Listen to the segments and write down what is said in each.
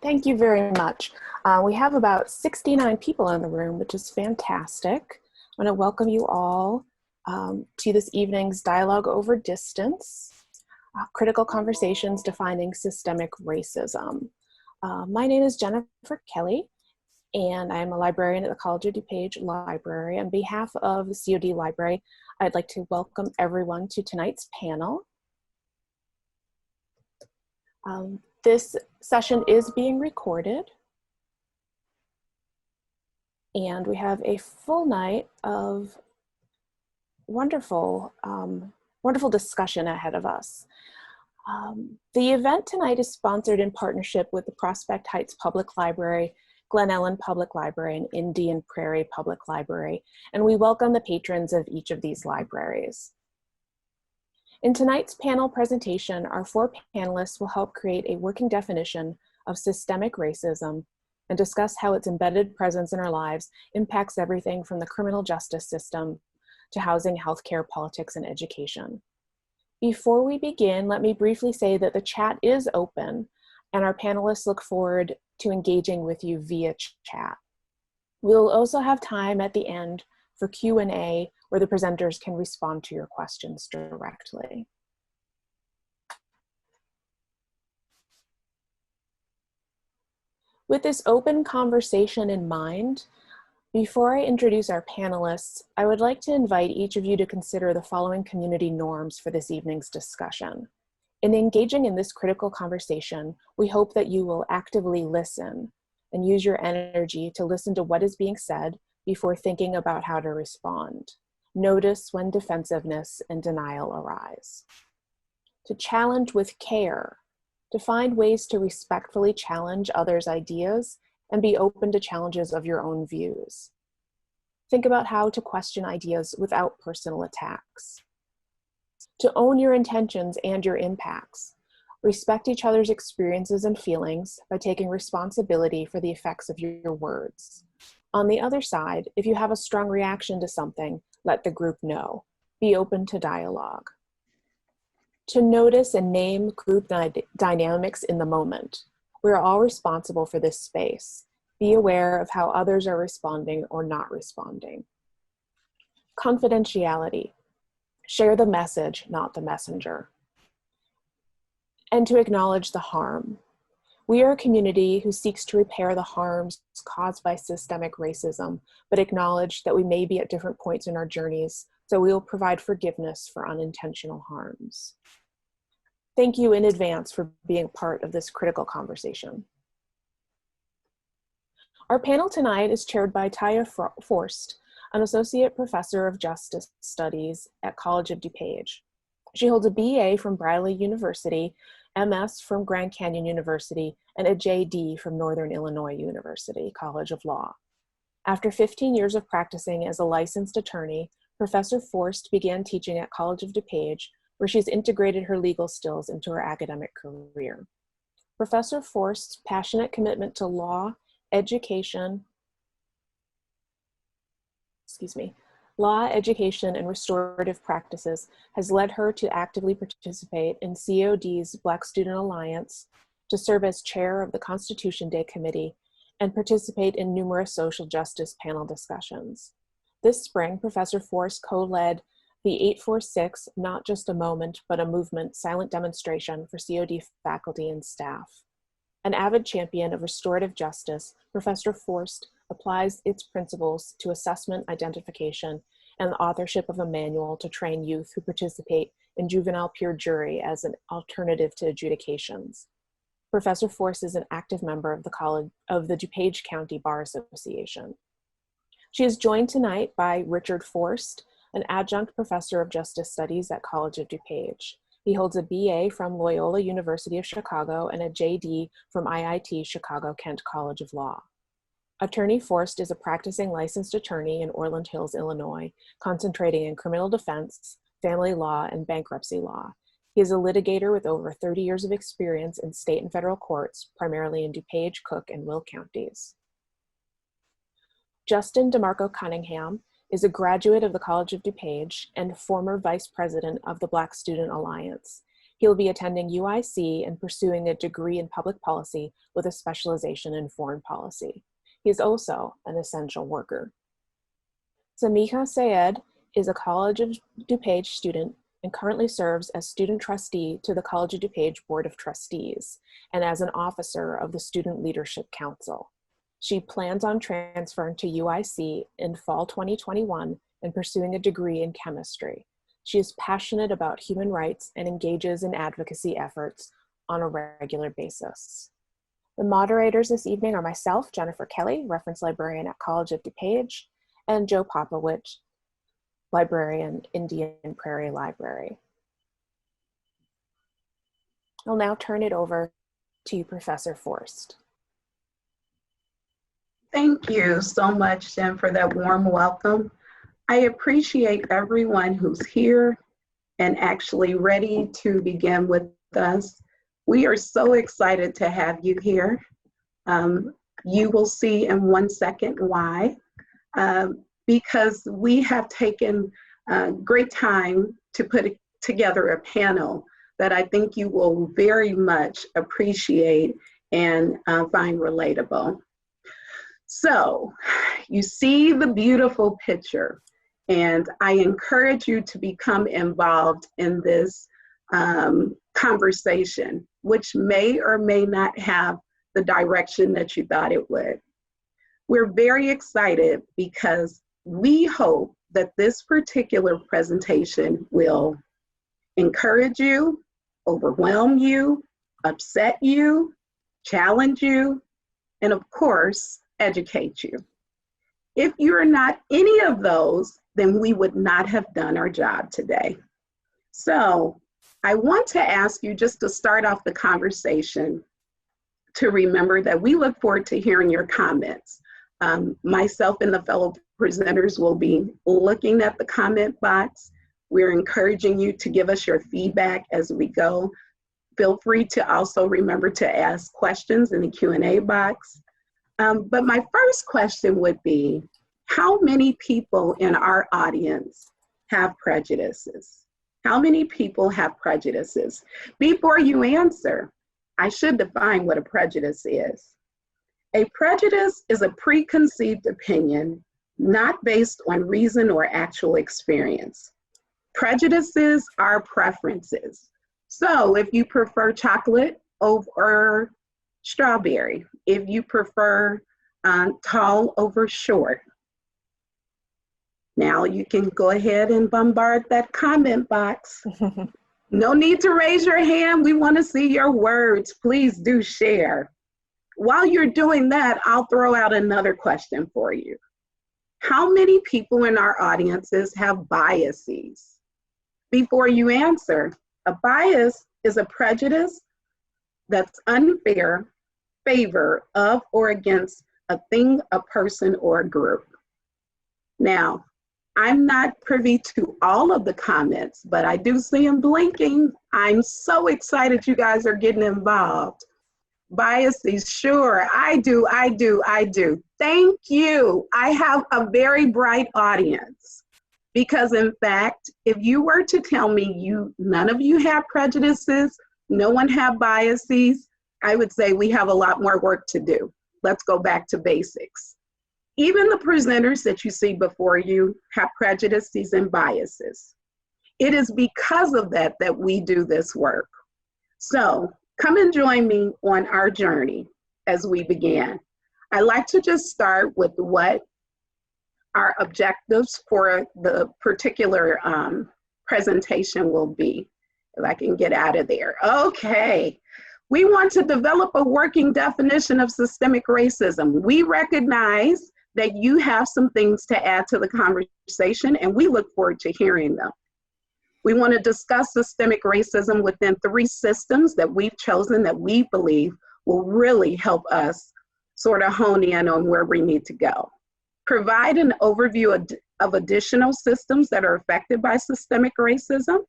Thank you very much. We have about 69 people in the room, which is fantastic. I want to welcome you all to this evening's Dialogue Over Distance, Critical Conversations Defining Systemic Racism. My name is Jennifer Kelly, and I'm a librarian at the College of DuPage Library. On behalf of the COD Library, I'd like to welcome everyone to tonight's panel. This session is being recorded, and we have a full night of wonderful discussion ahead of us. The event tonight is sponsored in partnership with the Prospect Heights Public Library, Glen Ellen Public Library, and Indian Prairie Public Library, and we welcome the patrons of each of these libraries. In tonight's panel presentation, our four panelists will help create a working definition of systemic racism and discuss how its embedded presence in our lives impacts everything from the criminal justice system to housing, healthcare, politics, and education. Before we begin, let me briefly say that the chat is open and our panelists look forward to engaging with you via chat. We'll also have time at the end for Q&A where the presenters can respond to your questions directly. With this open conversation in mind, before I introduce our panelists, I would like to invite each of you to consider the following community norms for this evening's discussion. In engaging in this critical conversation, we hope that you will actively listen and use your energy to listen to what is being said before thinking about how to respond. Notice when defensiveness and denial arise. To challenge with care, to find ways to respectfully challenge others' ideas and be open to challenges of your own views. Think about how to question ideas without personal attacks. To own your intentions and your impacts. Respect each other's experiences and feelings by taking responsibility for the effects of your words. On the other side, if you have a strong reaction to something, let the group know. Be open to dialogue. To notice and name group dynamics in the moment. We're all responsible for this space. Be aware of how others are responding or not responding. Confidentiality. Share the message, not the messenger. And to acknowledge the harm. We are a community who seeks to repair the harms caused by systemic racism, but acknowledge that we may be at different points in our journeys, so we will provide forgiveness for unintentional harms. Thank you in advance for being part of this critical conversation. Our panel tonight is chaired by Tauya Forst, an Associate Professor of Justice Studies at College of DuPage. She holds a BA from Bradley University, MS from Grand Canyon University, and a JD from Northern Illinois University College of Law. After 15 years of practicing as a licensed attorney, Professor Forst began teaching at College of DuPage, where she's integrated her legal skills into her academic career. Professor Forst's passionate commitment to law, education, and restorative practices has led her to actively participate in COD's Black Student Alliance, to serve as chair of the Constitution Day Committee, and participate in numerous social justice panel discussions. This spring, Professor Forst co-led the 846 Not Just a Moment, but a Movement silent demonstration for COD faculty and staff. An avid champion of restorative justice, Professor Forst applies its principles to assessment, identification, and the authorship of a manual to train youth who participate in juvenile peer jury as an alternative to adjudications. Professor Forst is an active member of the DuPage County Bar Association. She is joined tonight by Richard Forst, an adjunct professor of justice studies at College of DuPage. He holds a BA from Loyola University of Chicago and a JD from IIT Chicago-Kent College of Law. Attorney Forst is a practicing licensed attorney in Orland Hills, Illinois, concentrating in criminal defense, family law, and bankruptcy law. He is a litigator with over 30 years of experience in state and federal courts, primarily in DuPage, Cook, and Will counties. Justin DeMarco Cunningham is a graduate of the College of DuPage and former vice president of the Black Student Alliance. He'll be attending UIC and pursuing a degree in public policy with a specialization in foreign policy. He is also an essential worker. Samiha Sayed is a College of DuPage student and currently serves as student trustee to the College of DuPage Board of Trustees and as an officer of the Student Leadership Council. She plans on transferring to UIC in fall 2021 and pursuing a degree in chemistry. She is passionate about human rights and engages in advocacy efforts on a regular basis. The moderators this evening are myself, Jennifer Kelly, reference librarian at College of DuPage, and Joe Popowich, librarian, Indian Prairie Library. I'll now turn it over to you, Professor Forst. Thank you so much, Jen, for that warm welcome. I appreciate everyone who's here and actually ready to begin with us. We are so excited to have you here. You will see in 1 second why. Because we have taken great time to put together a panel that I think you will very much appreciate and find relatable. So you see the beautiful picture, and I encourage you to become involved in this conversation, which may or may not have the direction that you thought it would. We're very excited because we hope that this particular presentation will encourage you, overwhelm you, upset you, challenge you, and of course, educate you. If you're not any of those, then we would not have done our job today. So I want to ask you, just to start off the conversation, to remember that we look forward to hearing your comments. Myself and the fellow presenters will be looking at the comment box. We're encouraging you to give us your feedback as we go. Feel free to also remember to ask questions in the Q&A box. But my first question would be, how many people in our audience have prejudices? How many people have prejudices? Before you answer, I should define what a prejudice is. A prejudice is a preconceived opinion not based on reason or actual experience. Prejudices are preferences. So if you prefer chocolate over strawberry, if you prefer tall over short, now you can go ahead and bombard that comment box. No need to raise your hand. We want to see your words. Please do share. While you're doing that, I'll throw out another question for you. How many people in our audiences have biases? Before you answer, a bias is a prejudice that's unfair favor of or against a thing, a person, or a group. Now, I'm not privy to all of the comments, but I do see them blinking. I'm so excited you guys are getting involved. Biases, sure, I do. Thank you. I have a very bright audience because in fact, if you were to tell me none of you have prejudices, no one have biases, I would say we have a lot more work to do. Let's go back to basics. Even the presenters that you see before you have prejudices and biases. It is because of that that we do this work. So come and join me on our journey as we begin. I like to just start with what our objectives for the particular presentation will be. If I can get out of there. Okay. We want to develop a working definition of systemic racism. We recognize that you have some things to add to the conversation, and we look forward to hearing them. We want to discuss systemic racism within 3 systems that we've chosen that we believe will really help us sort of hone in on where we need to go. Provide an overview of additional systems that are affected by systemic racism.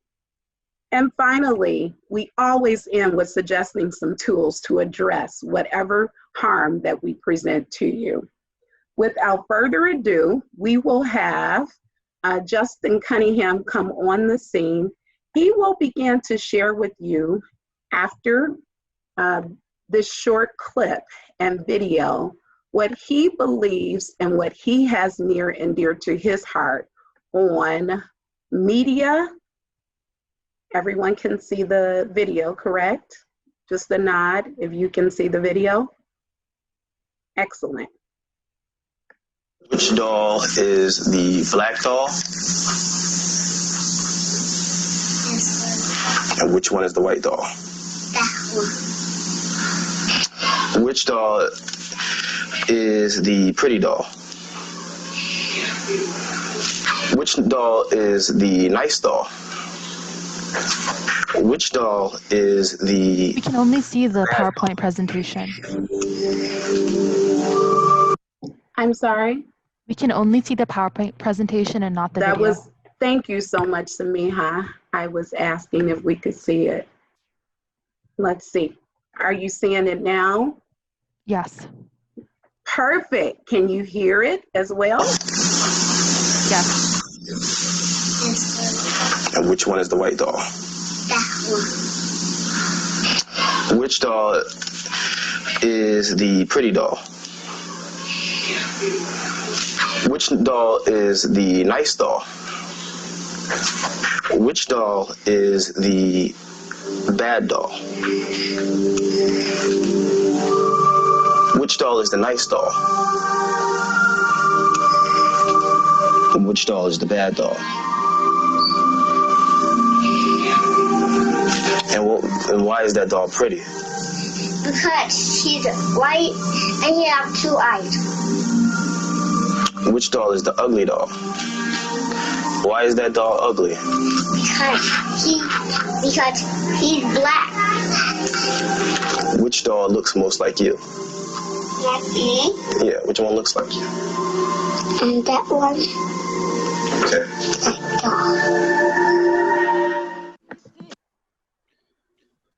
And finally, we always end with suggesting some tools to address whatever harm that we present to you. Without further ado, we will have Justin Cunningham come on the scene, He will begin to share with you after this short clip and video what he believes and what he has near and dear to his heart on media. Everyone can see the video, correct? Just a nod if you can see the video. Excellent. Which doll is the black doll? And which one is the white doll? That one. Which doll is the pretty doll? Which doll is the nice doll? Which doll is the... We can only see the PowerPoint presentation. I'm sorry? We can only see the PowerPoint presentation and not the video. Thank you so much, Samiha. I was asking if we could see it. Let's see. Are you seeing it now? Yes. Perfect. Can you hear it as well? Yes. And which one is the white doll? That one. Which doll is the pretty doll? Which doll is the nice doll? Which doll is the bad doll? Which doll is the nice doll? And which doll is the bad doll? And why is that doll pretty? Because she's white and she has 2 eyes. Which doll is the ugly doll? Why is that doll ugly? Because he's black. Which doll looks most like you? Like me. Yeah, which one looks like you? And that one. Okay. That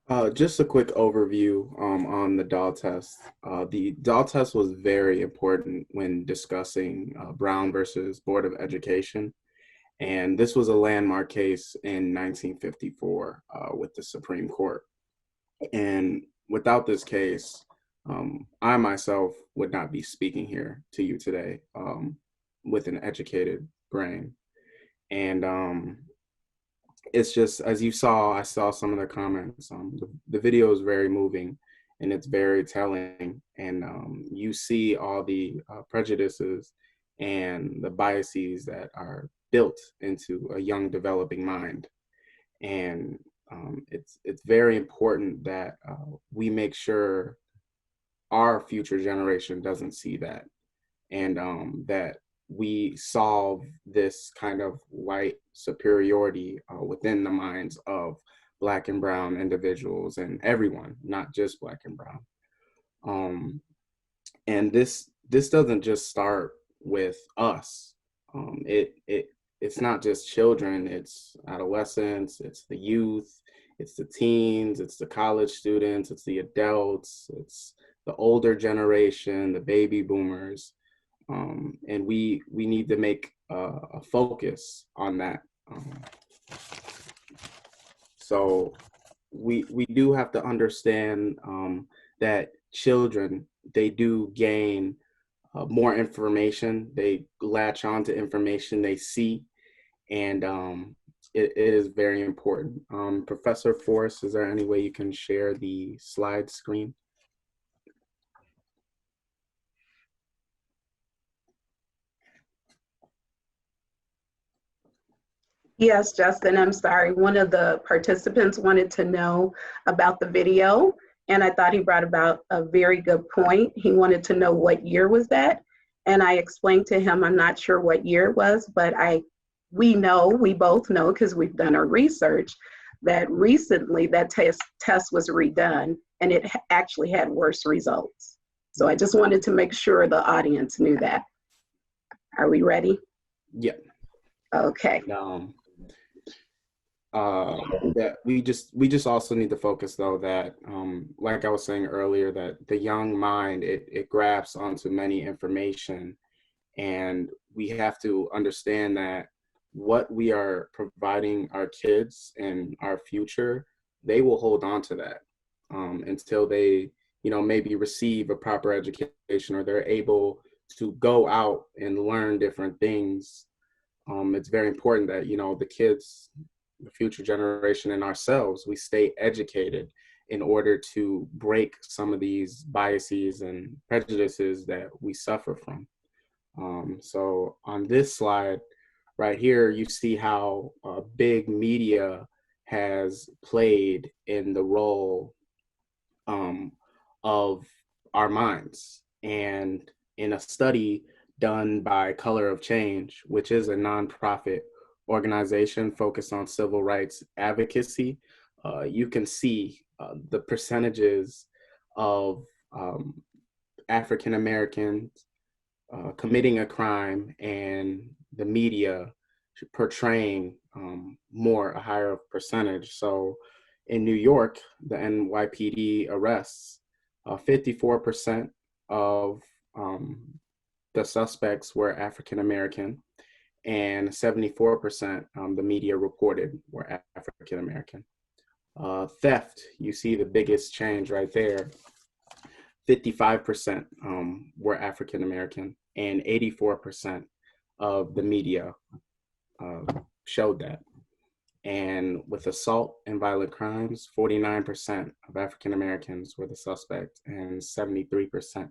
doll. Just a quick overview on the doll test. The doll test was very important when discussing Brown versus Board of Education. And this was a landmark case in 1954 with the Supreme Court. And without this case, I myself would not be speaking here to you today with an educated brain. And it's just, as you saw, I saw some of the comments. The video is very moving and it's very telling. And you see all the prejudices and the biases that are built into a young developing mind. And it's very important that we make sure our future generation doesn't see that, and that we solve this kind of white superiority within the minds of Black and Brown individuals and everyone, not just Black and Brown. And this doesn't just start with us. It's not just children, it's adolescents, it's the youth, it's the teens, it's the college students, it's the adults, it's the older generation, the baby boomers. And we need to make a focus on that. So we do have to understand that children, they do gain more information. They latch on to information they see, and it is very important. Professor Forst, is there any way you can share the slide screen? Yes, Justin, I'm sorry. One of the participants wanted to know about the video, and I thought he brought about a very good point. He wanted to know what year was that, and I explained to him I'm not sure what year it was, but we both know, because we've done our research, that recently that test was redone, and it actually had worse results. So I just wanted to make sure the audience knew that. Are we ready? Yeah. Okay. That we just also need to focus, though, that like I was saying earlier, that the young mind, it grabs onto many information, and we have to understand that what we are providing our kids and our future, they will hold on to that until they, maybe receive a proper education or they're able to go out and learn different things. It's very important that, the kids, the future generation, and ourselves, we stay educated in order to break some of these biases and prejudices that we suffer from. So on this slide right here, you see how big media has played in the role of our minds. And in a study done by Color of Change, which is a nonprofit organization focused on civil rights advocacy, you can see the percentages of African Americans committing a crime and the media portraying a higher percentage. So in New York, the NYPD arrests 54% of the suspects were African American, and 74% the media reported were African American. Theft, you see the biggest change right there. 55% were African American, and 84% of the media showed that. And with assault and violent crimes, 49% of African Americans were the suspect, and 73%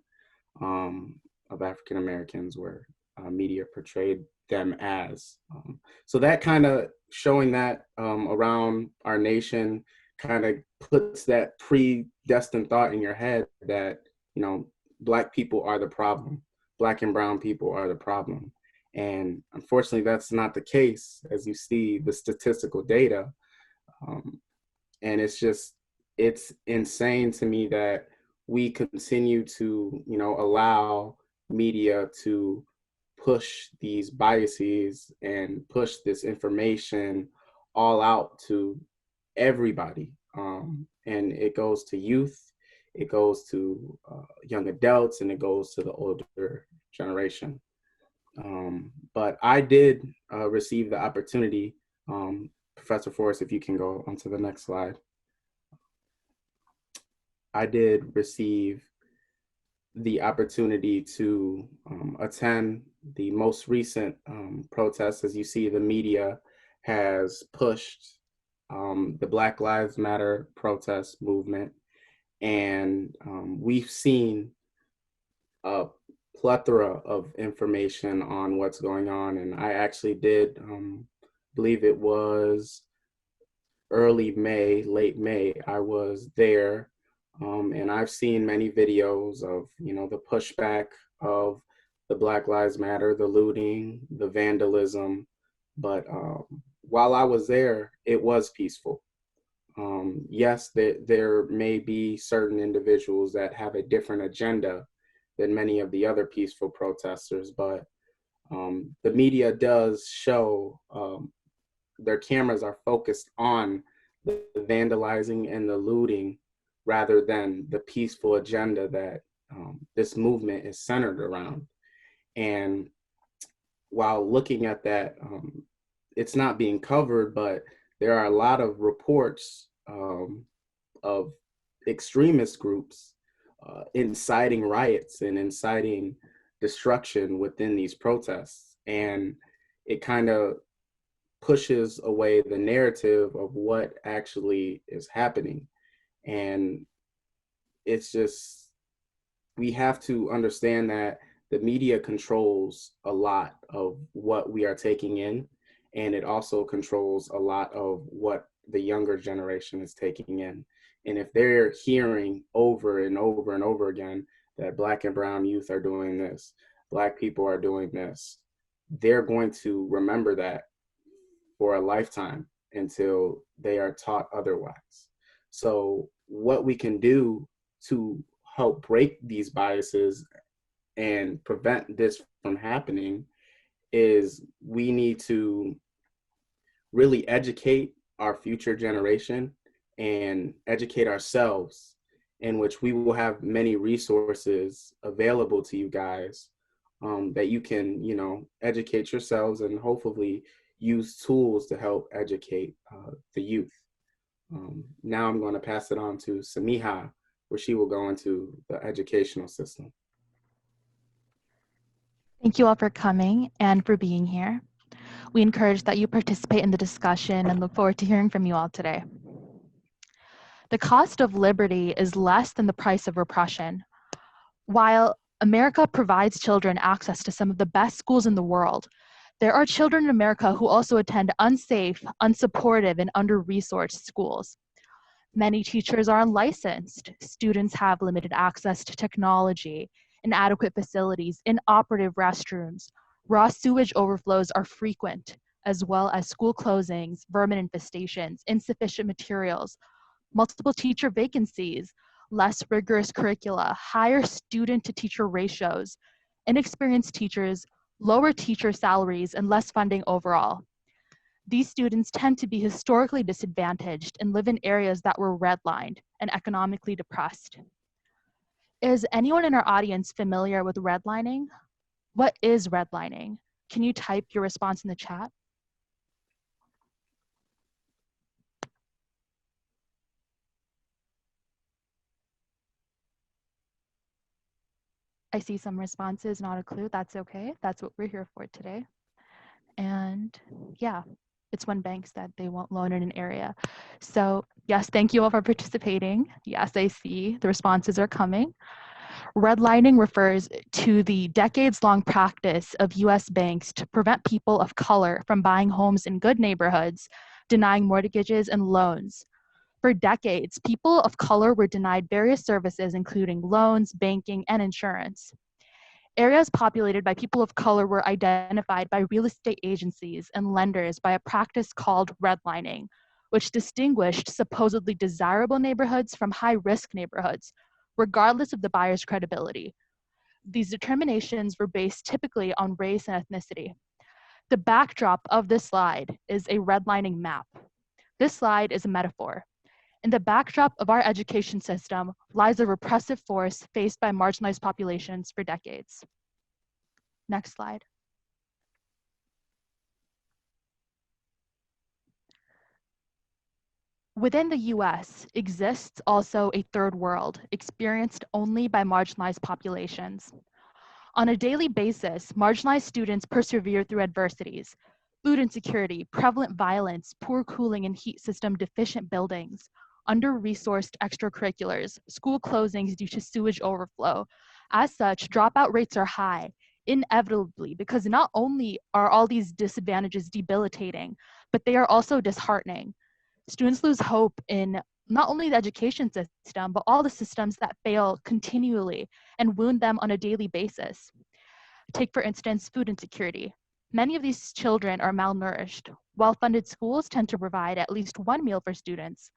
of African Americans were media portrayed them as. So that kind of showing that around our nation kind of puts that predestined thought in your head that, Black people are the problem. Black and brown people are the problem. And unfortunately, that's not the case, as you see the statistical data. And it's insane to me that we continue to, allow media to push these biases and push this information all out to everybody. And it goes to youth, it goes to young adults, and it goes to the older generation. But I did receive the opportunity, Professor Forst, if you can go on to the next slide. I did receive the opportunity to attend the most recent protests. As you see, the media has pushed the Black Lives Matter protest movement, and we've seen a plethora of information on what's going on. And I actually did believe it was early May, late May, I was there. And I've seen many videos of, the pushback of the Black Lives Matter, the looting, the vandalism. But while I was there, it was peaceful. Yes, there may be certain individuals that have a different agenda than many of the other peaceful protesters, but the media does show, their cameras are focused on the vandalizing and the looting rather than the peaceful agenda that this movement is centered around. And while looking at that, it's not being covered, but there are a lot of reports of extremist groups inciting riots and inciting destruction within these protests. And it kind of pushes away the narrative of what actually is happening. And it's just, we have to understand that the media controls a lot of what we are taking in, and it also controls a lot of what the younger generation is taking in. And if they're hearing over and over and over again that Black and brown youth are doing this, Black people are doing this, they're going to remember that for a lifetime until they are taught otherwise. So what we can do to help break these biases and prevent this from happening is we need to really educate our future generation and educate ourselves, in which we will have many resources available to you guys that you can, educate yourselves, and hopefully use tools to help educate the youth. Now I'm going to pass it on to Samiha, where she will go into the educational system. Thank you all for coming and for being here. We encourage that you participate in the discussion and look forward to hearing from you all today. The cost of liberty is less than the price of repression. While America provides children access to some of the best schools in the world, there are children in America who also attend unsafe, unsupportive, and under-resourced schools. Many teachers are unlicensed. Students have limited access to technology, inadequate facilities, inoperative restrooms. Raw sewage overflows are frequent, as well as school closings, vermin infestations, insufficient materials, multiple teacher vacancies, less rigorous curricula, higher student-to-teacher ratios, inexperienced teachers, lower teacher salaries, and less funding overall. These students tend to be historically disadvantaged and live in areas that were redlined and economically depressed. Is anyone in our audience familiar with redlining? What is redlining? Can you type your response in the chat? I see some responses, not a clue. That's okay. That's what we're here for today. And yeah, it's when banks said they won't loan in an area. So yes, thank you all for participating. Yes, I see the responses are coming. Redlining refers to the decades-long practice of US banks to prevent people of color from buying homes in good neighborhoods, denying mortgages and loans. For decades, people of color were denied various services, including loans, banking, and insurance. Areas populated by people of color were identified by real estate agencies and lenders by a practice called redlining, which distinguished supposedly desirable neighborhoods from high-risk neighborhoods, regardless of the buyer's credibility. These determinations were based typically on race and ethnicity. The backdrop of this slide is a redlining map. This slide is a metaphor. In the backdrop of our education system lies a repressive force faced by marginalized populations for decades. Next slide. Within the US exists also a third world experienced only by marginalized populations. On a daily basis, marginalized students persevere through adversities: food insecurity, prevalent violence, poor cooling and heat system deficient buildings, under-resourced extracurriculars, school closings due to sewage overflow. As such, dropout rates are high, inevitably, because not only are all these disadvantages debilitating, but they are also disheartening. Students lose hope in not only the education system, but all the systems that fail continually and wound them on a daily basis. Take, for instance, food insecurity. Many of these children are malnourished. Well-funded schools tend to provide at least one meal for students,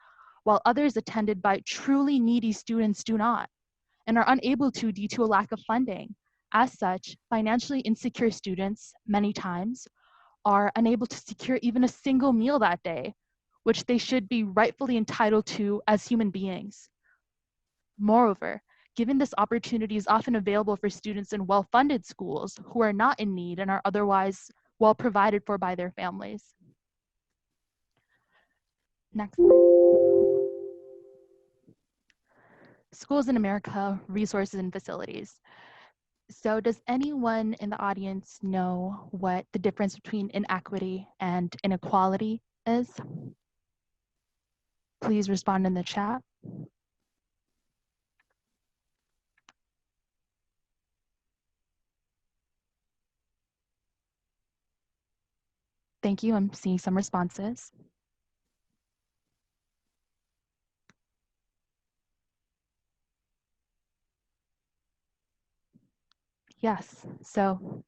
while others attended by truly needy students do not, and are unable to due to a lack of funding. As such, financially insecure students, many times, are unable to secure even a single meal that day, which they should be rightfully entitled to as human beings. Moreover, given this opportunity is often available for students in well-funded schools who are not in need and are otherwise well provided for by their families. Next slide. Schools in America, resources and facilities. So does anyone in the audience know what the difference between inequity and inequality is? Please respond in the chat. Thank you, I'm seeing some responses. Yes, so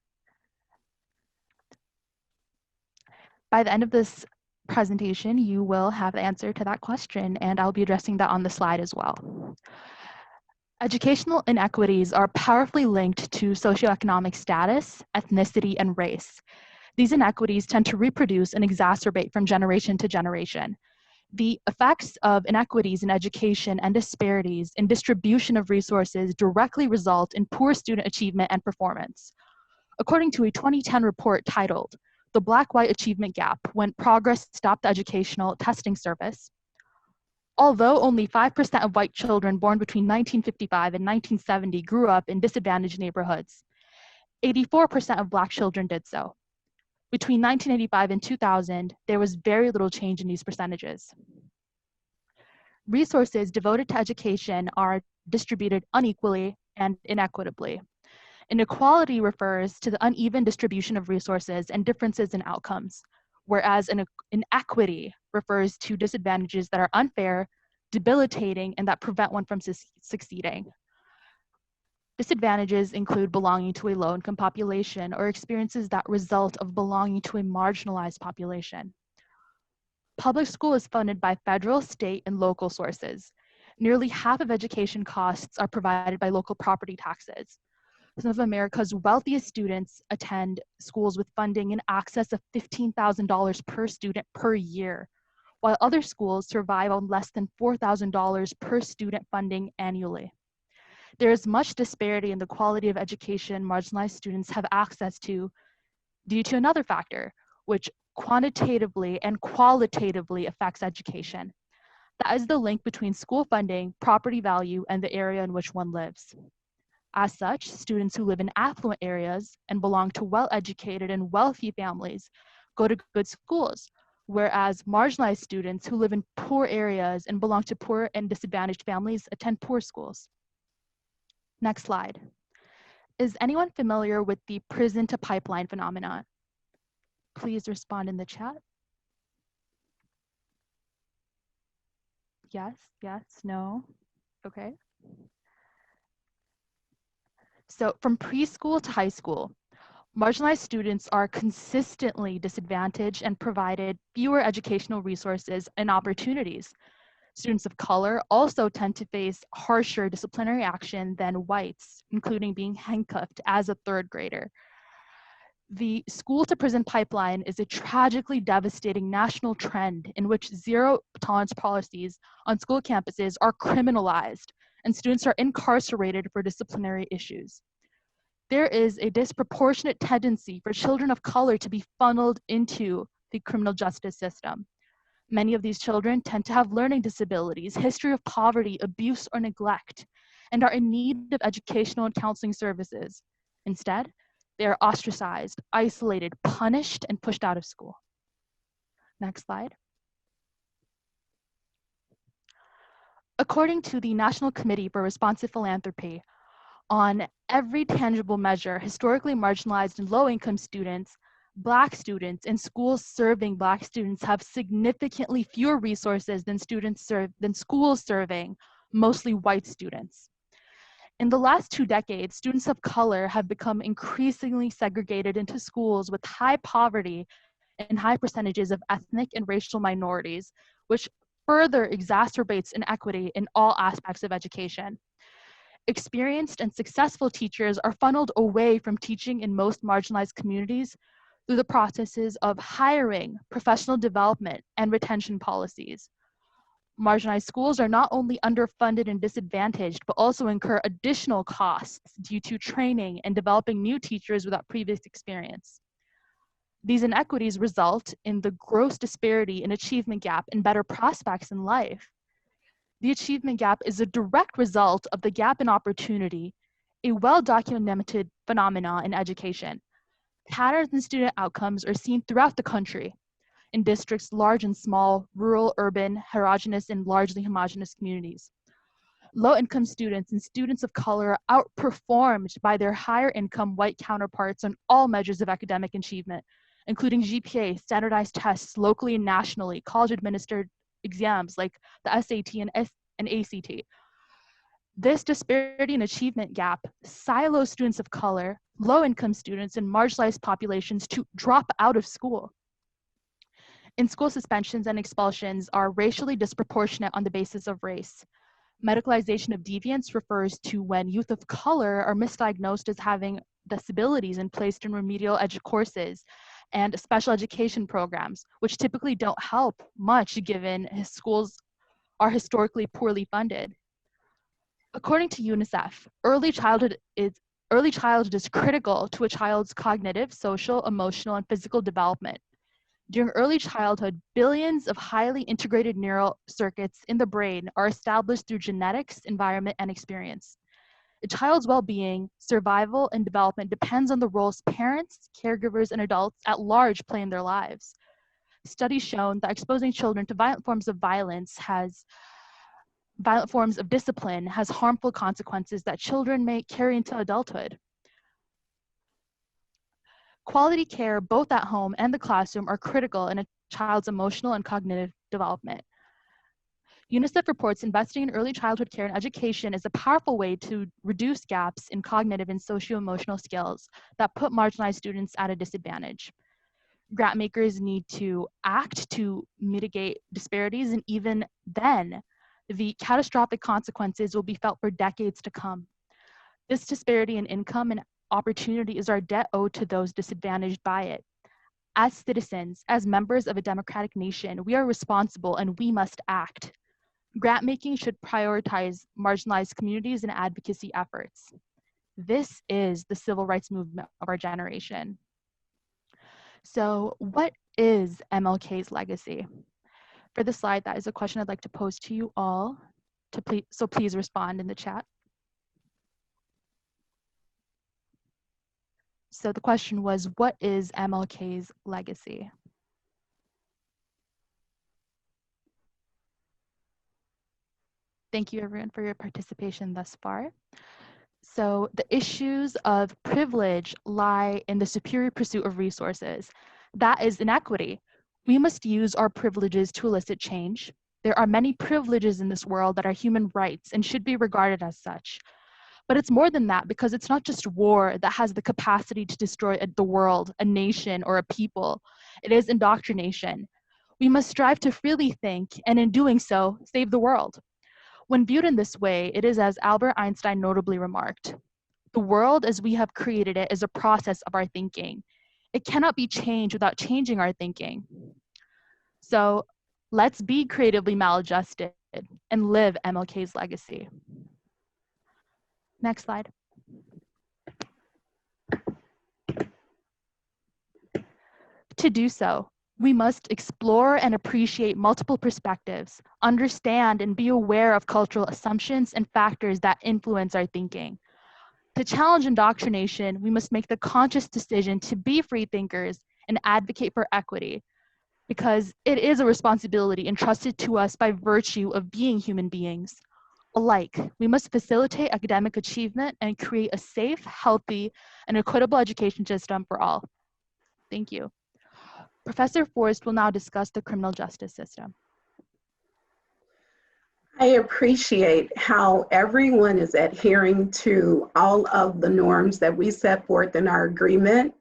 by the end of this presentation, you will have the answer to that question, and I'll be addressing that on the slide as well. Educational inequities are powerfully linked to socioeconomic status, ethnicity, and race. These inequities tend to reproduce and exacerbate from generation to generation. The effects of inequities in education and disparities in distribution of resources directly result in poor student achievement and performance. According to a 2010 report titled the Black-White Achievement Gap when progress stopped the educational testing service. Although only 5% of white children born between 1955 and 1970 grew up in disadvantaged neighborhoods, 84% of Black children did so. Between 1985 and 2000, there was very little change in these percentages. Resources devoted to education are distributed unequally and inequitably. Inequality refers to the uneven distribution of resources and differences in outcomes, whereas inequity refers to disadvantages that are unfair, debilitating, and that prevent one from succeeding. Disadvantages include belonging to a low-income population or experiences that result of belonging to a marginalized population. Public school is funded by federal, state, and local sources. Nearly half of education costs are provided by local property taxes. Some of America's wealthiest students attend schools with funding in excess of $15,000 per student per year, while other schools survive on less than $4,000 per student funding annually. There is much disparity in the quality of education marginalized students have access to due to another factor, which quantitatively and qualitatively affects education. That is the link between school funding, property value, and the area in which one lives. As such, students who live in affluent areas and belong to well-educated and wealthy families go to good schools, whereas marginalized students who live in poor areas and belong to poor and disadvantaged families attend poor schools. Next slide. Is anyone familiar with the prison to pipeline phenomenon? Please respond in the chat. Yes, yes, no, okay. So from preschool to high school, marginalized students are consistently disadvantaged and provided fewer educational resources and opportunities. Students of color also tend to face harsher disciplinary action than whites, including being handcuffed as a third grader. The school to prison pipeline is a tragically devastating national trend in which zero tolerance policies on school campuses are criminalized and students are incarcerated for disciplinary issues. There is a disproportionate tendency for children of color to be funneled into the criminal justice system. Many of these children tend to have learning disabilities, history of poverty, abuse, or neglect, and are in need of educational and counseling services. Instead, they are ostracized, isolated, punished, and pushed out of school. Next slide. According to the National Committee for Responsive Philanthropy, on every tangible measure, historically marginalized and low-income students, Black students, and schools serving Black students have significantly fewer resources than schools serving mostly white students. In the last 2 decades, students of color have become increasingly segregated into schools with high poverty and high percentages of ethnic and racial minorities, which further exacerbates inequity in all aspects of education. Experienced and successful teachers are funneled away from teaching in most marginalized communities through the processes of hiring, professional development, and retention policies. Marginalized schools are not only underfunded and disadvantaged, but also incur additional costs due to training and developing new teachers without previous experience. These inequities result in the gross disparity in achievement gap and better prospects in life. The achievement gap is a direct result of the gap in opportunity, a well-documented phenomenon in education. Patterns in student outcomes are seen throughout the country, in districts large and small, rural, urban, heterogeneous, and largely homogeneous communities. Low-income students and students of color are outperformed by their higher-income white counterparts on all measures of academic achievement, including GPA, standardized tests, locally and nationally, college-administered exams like the SAT and ACT. This disparity in achievement gap silos students of color, low-income students, and marginalized populations to drop out of school. In-school suspensions and expulsions are racially disproportionate on the basis of race. Medicalization of deviance refers to when youth of color are misdiagnosed as having disabilities and placed in remedial courses and special education programs, which typically don't help much given his schools are historically poorly funded. According to UNICEF, early childhood is Early childhood is critical to a child's cognitive, social, emotional, and physical development. During early childhood, billions of highly integrated neural circuits in the brain are established through genetics, environment, and experience. A child's well-being, survival, and development depends on the roles parents, caregivers, and adults at large play in their lives. Studies shown that exposing children to violent forms of discipline has harmful consequences that children may carry into adulthood. Quality care, both at home and the classroom, are critical in a child's emotional and cognitive development. UNICEF reports investing in early childhood care and education is a powerful way to reduce gaps in cognitive and socio-emotional skills that put marginalized students at a disadvantage. Grant makers need to act to mitigate disparities, and even then, the catastrophic consequences will be felt for decades to come. This disparity in income and opportunity is our debt owed to those disadvantaged by it. As citizens, as members of a democratic nation, we are responsible and we must act. Grant making should prioritize marginalized communities and advocacy efforts. This is the civil rights movement of our generation. So what is MLK's legacy? For this slide, that is a question I'd like to pose to you all, so please respond in the chat. So the question was, what is MLK's legacy? Thank you everyone for your participation thus far. So the issues of privilege lie in the superior pursuit of resources. That is inequity. We must use our privileges to elicit change. There are many privileges in this world that are human rights and should be regarded as such. But it's more than that, because it's not just war that has the capacity to destroy the world, a nation, or a people. It is indoctrination. We must strive to freely think, and in doing so, save the world. When viewed in this way, it is as Albert Einstein notably remarked, the world as we have created it is a process of our thinking. It cannot be changed without changing our thinking. So let's be creatively maladjusted and live MLK's legacy. Next slide. To do so, we must explore and appreciate multiple perspectives, understand and be aware of cultural assumptions and factors that influence our thinking. To challenge indoctrination, we must make the conscious decision to be free thinkers and advocate for equity, because it is a responsibility entrusted to us by virtue of being human beings. Alike, we must facilitate academic achievement and create a safe, healthy, and equitable education system for all. Thank you. Professor Forst will now discuss the criminal justice system. I appreciate how everyone is adhering to all of the norms that we set forth in our agreement.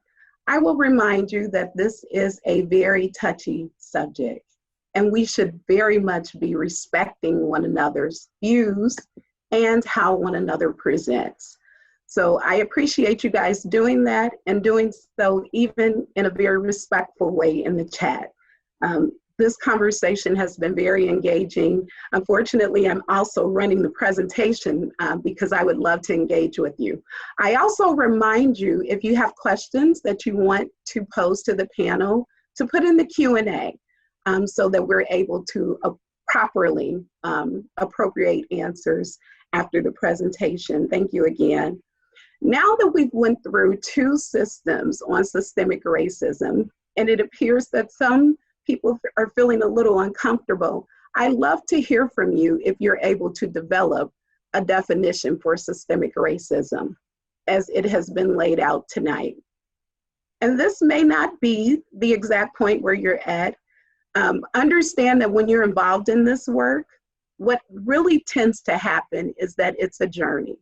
I will remind you that this is a very touchy subject, and we should very much be respecting one another's views and how one another presents. So I appreciate you guys doing that, and doing so even in a very respectful way in the chat. This conversation has been very engaging. Unfortunately, I'm also running the presentation because I would love to engage with you. I also remind you, if you have questions that you want to pose to the panel, to put in the Q&A so that we're able to properly appropriate answers after the presentation. Thank you again. Now that we've went through two systems on systemic racism, and it appears that some people are feeling a little uncomfortable, I'd love to hear from you if you're able to develop a definition for systemic racism as it has been laid out tonight. And this may not be the exact point where you're at. Understand that when you're involved in this work, what really tends to happen is that it's a journey.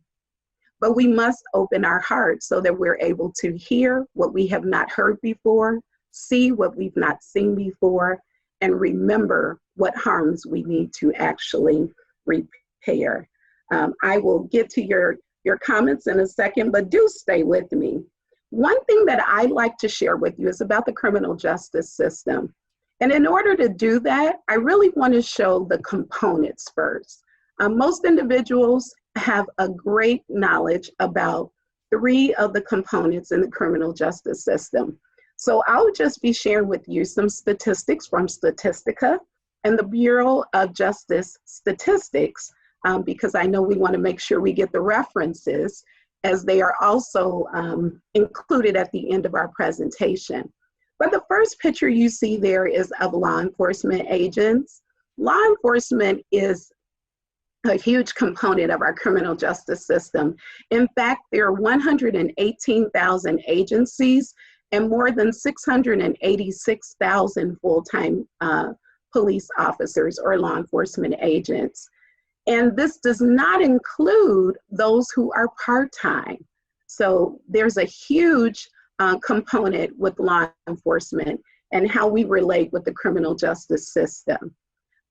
But we must open our hearts so that we're able to hear what we have not heard before, see what we've not seen before, and remember what harms we need to actually repair. I will get to your comments in a second, but do stay with me. One thing that I'd like to share with you is about the criminal justice system. And in order to do that, I really want to show the components first. Most individuals have a great knowledge about three of the components in the criminal justice system. So I'll just be sharing with you some statistics from Statistica and the Bureau of Justice Statistics, because I know we want to make sure we get the references, as they are also included at the end of our presentation. But the first picture you see there is of law enforcement agents. Law enforcement is a huge component of our criminal justice system. In fact, there are 118,000 agencies and more than 686,000 full-time police officers or law enforcement agents. And this does not include those who are part-time. So there's a huge component with law enforcement and how we relate with the criminal justice system.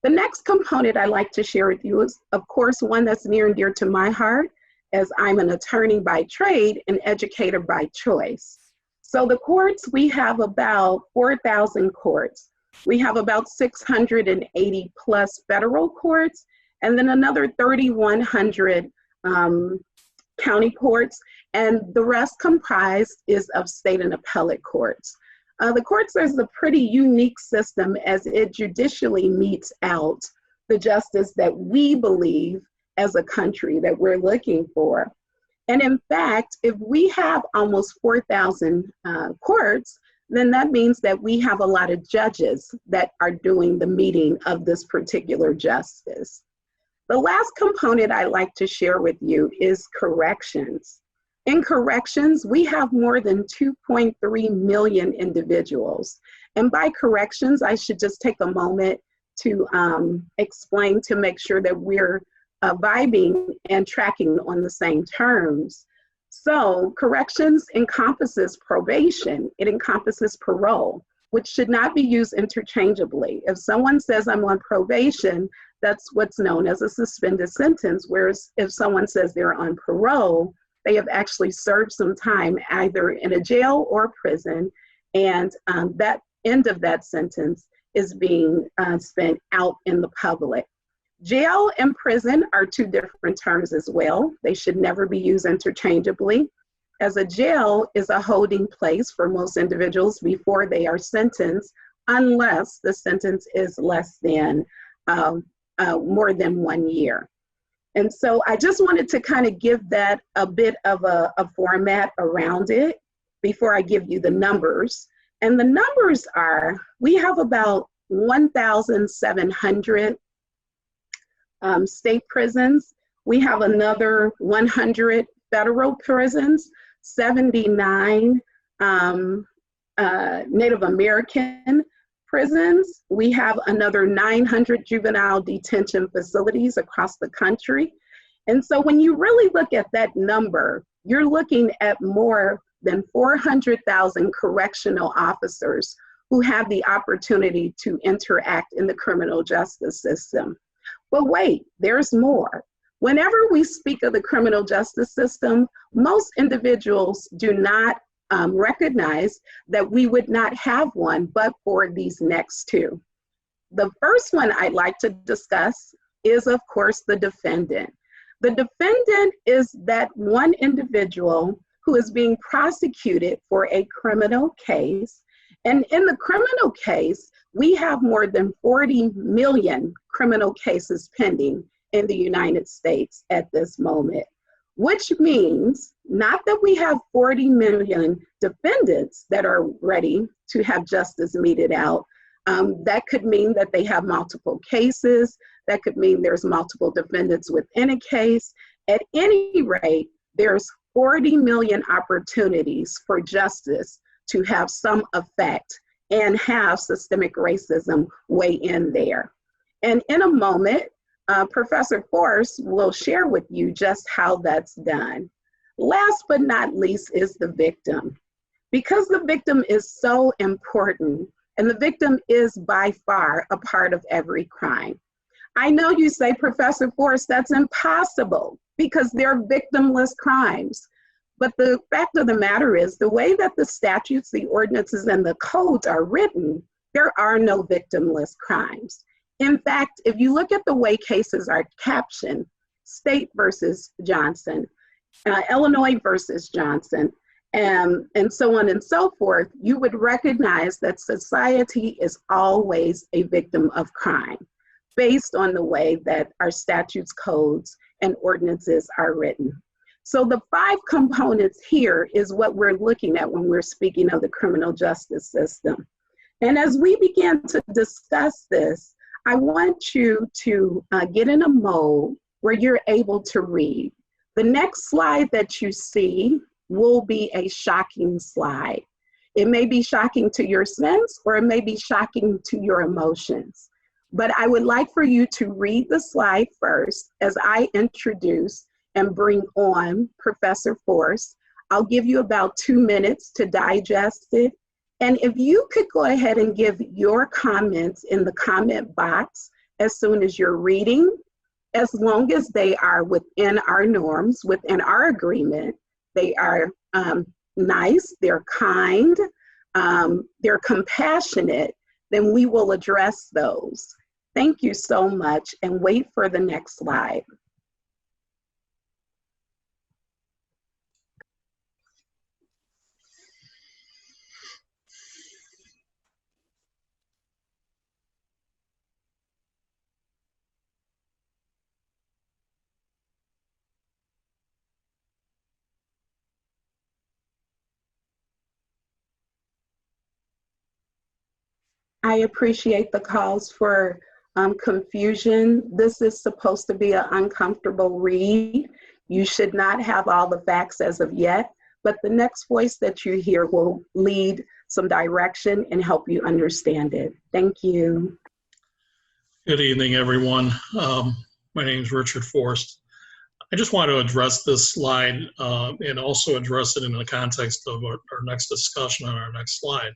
The next component I'd like to share with you is, of course, one that's near and dear to my heart, as I'm an attorney by trade and educator by choice. So the courts, we have about 4,000 courts. We have about 680 plus federal courts, and then another 3,100 county courts, and the rest comprised is of state and appellate courts. The courts is a pretty unique system as it judicially metes out the justice that we believe as a country that we're looking for. And in fact, if we have almost 4,000 courts, then that means that we have a lot of judges that are doing the meeting of this particular justice. The last component I'd like to share with you is corrections. In corrections, we have more than 2.3 million individuals. And by corrections, I should just take a moment to explain to make sure that we're vibing and tracking on the same terms. So corrections encompasses probation, it encompasses parole, which should not be used interchangeably. If someone says I'm on probation, that's what's known as a suspended sentence, whereas if someone says they're on parole, they have actually served some time either in a jail or prison, and that end of that sentence is being spent out in the public. Jail and prison are two different terms as well. They should never be used interchangeably, as a jail is a holding place for most individuals before they are sentenced, unless the sentence is less than more than 1 year. And so I just wanted to kind of give that a bit of a format around it before I give you the numbers. And the numbers are, we have about 1,700 state prisons. We have another 100 federal prisons, 79 Native American prisons. We have another 900 juvenile detention facilities across the country. And so when you really look at that number, you're looking at more than 400,000 correctional officers who have the opportunity to interact in the criminal justice system. But wait, there's more. Whenever we speak of the criminal justice system, most individuals do not recognize that we would not have one but for these next two. The first one I'd like to discuss is, of course, the defendant. The defendant is that one individual who is being prosecuted for a criminal case. And in the criminal case, we have more than 40 million criminal cases pending in the United States at this moment, which means not that we have 40 million defendants that are ready to have justice meted out. That could mean that they have multiple cases. That could mean there's multiple defendants within a case. At any rate, there's 40 million opportunities for justice to have some effect and have systemic racism weigh in there. And in a moment, Professor Forst will share with you just how that's done. Last but not least is the victim. Because the victim is so important, and the victim is by far a part of every crime. I know you say, Professor Forst, that's impossible because they're victimless crimes. But the fact of the matter is, the way that the statutes, the ordinances, and the codes are written, there are no victimless crimes. In fact, if you look at the way cases are captioned, State versus Johnson, Illinois versus Johnson, and so on and so forth, you would recognize that society is always a victim of crime based on the way that our statutes, codes, and ordinances are written. So the 5 components here is what we're looking at when we're speaking of the criminal justice system. And as we begin to discuss this, I want you to get in a mode where you're able to read. The next slide that you see will be a shocking slide. It may be shocking to your sense, or it may be shocking to your emotions. But I would like for you to read the slide first as I introduce and bring on Professor Forst. I'll give you about 2 minutes to digest it. And if you could go ahead and give your comments in the comment box as soon as you're reading, as long as they are within our norms, within our agreement, they are nice, they're kind, they're compassionate, then we will address those. Thank you so much, and wait for the next slide. I appreciate the calls for confusion. This is supposed to be an uncomfortable read. You should not have all the facts as of yet, but the next voice that you hear will lead some direction and help you understand it. Thank you. Good evening, everyone. My name is Richard Forst. I just want to address this slide and also address it in the context of our next discussion on our next slide.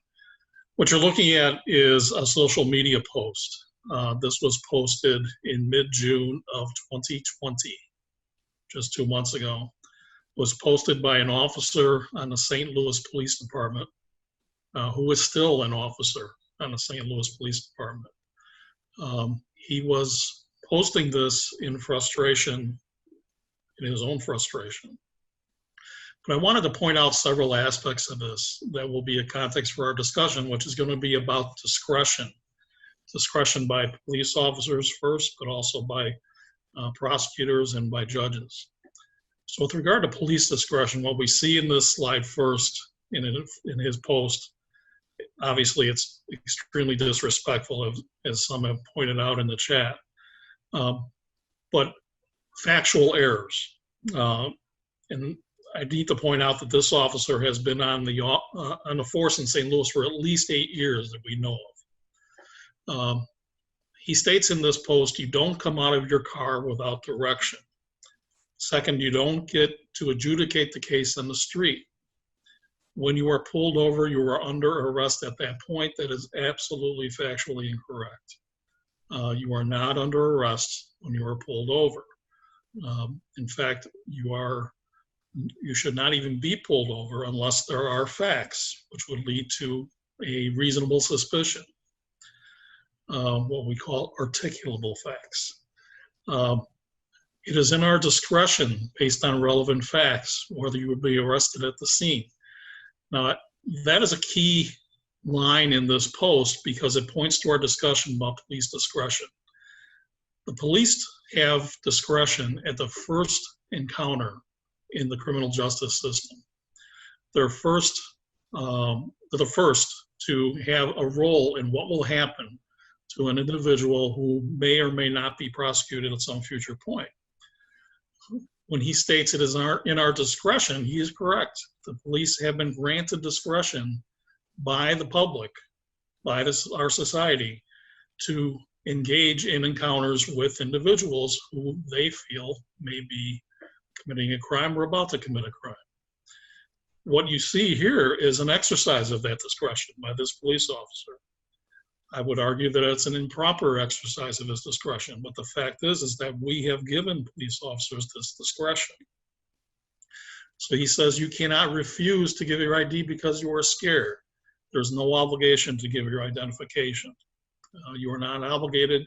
What you're looking at is a social media post. This was posted in mid-June of 2020, just 2 months ago. It was posted by an officer on the St. Louis Police Department, who is still an officer on the St. Louis Police Department. He was posting this in frustration, in his own frustration. But I wanted to point out several aspects of this that will be a context for our discussion, which is going to be about discretion. Discretion by police officers first, but also by prosecutors and by judges. So with regard to police discretion, what we see in this slide first in his post, obviously it's extremely disrespectful, as some have pointed out in the chat, but factual errors. And I need to point out that this officer has been on the force in St. Louis for at least 8 years that we know of. He states in this post, you don't come out of your car without direction. Second, you don't get to adjudicate the case on the street. When you are pulled over, you are under arrest at that point. That is absolutely factually incorrect. You are not under arrest when you are pulled over. In fact, you should not even be pulled over unless there are facts, which would lead to a reasonable suspicion, what we call articulable facts. It is in our discretion, based on relevant facts, whether you would be arrested at the scene. Now, that is a key line in this post because it points to our discussion about police discretion. The police have discretion at the first encounter in the criminal justice system. They're the first to have a role in what will happen to an individual who may or may not be prosecuted at some future point. When he states it is in our discretion, he is correct. The police have been granted discretion by the public, by our society, to engage in encounters with individuals who they feel may be committing a crime or about to commit a crime. What you see here is an exercise of that discretion by this police officer. I would argue that it's an improper exercise of his discretion, but the fact is that we have given police officers this discretion. So he says you cannot refuse to give your ID because you are scared. There's no obligation to give your identification. You are not obligated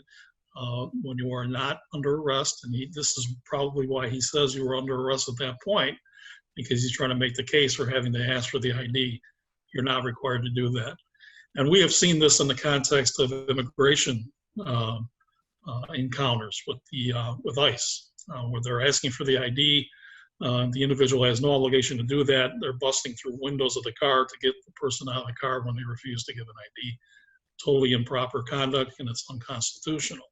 when you are not under arrest, and this is probably why he says you were under arrest at that point, because he's trying to make the case for having to ask for the ID. You're not required to do that. And we have seen this in the context of immigration encounters with ICE, where they're asking for the ID. The individual has no obligation to do that. They're busting through windows of the car to get the person out of the car when they refuse to give an ID. Totally improper conduct, and it's unconstitutional.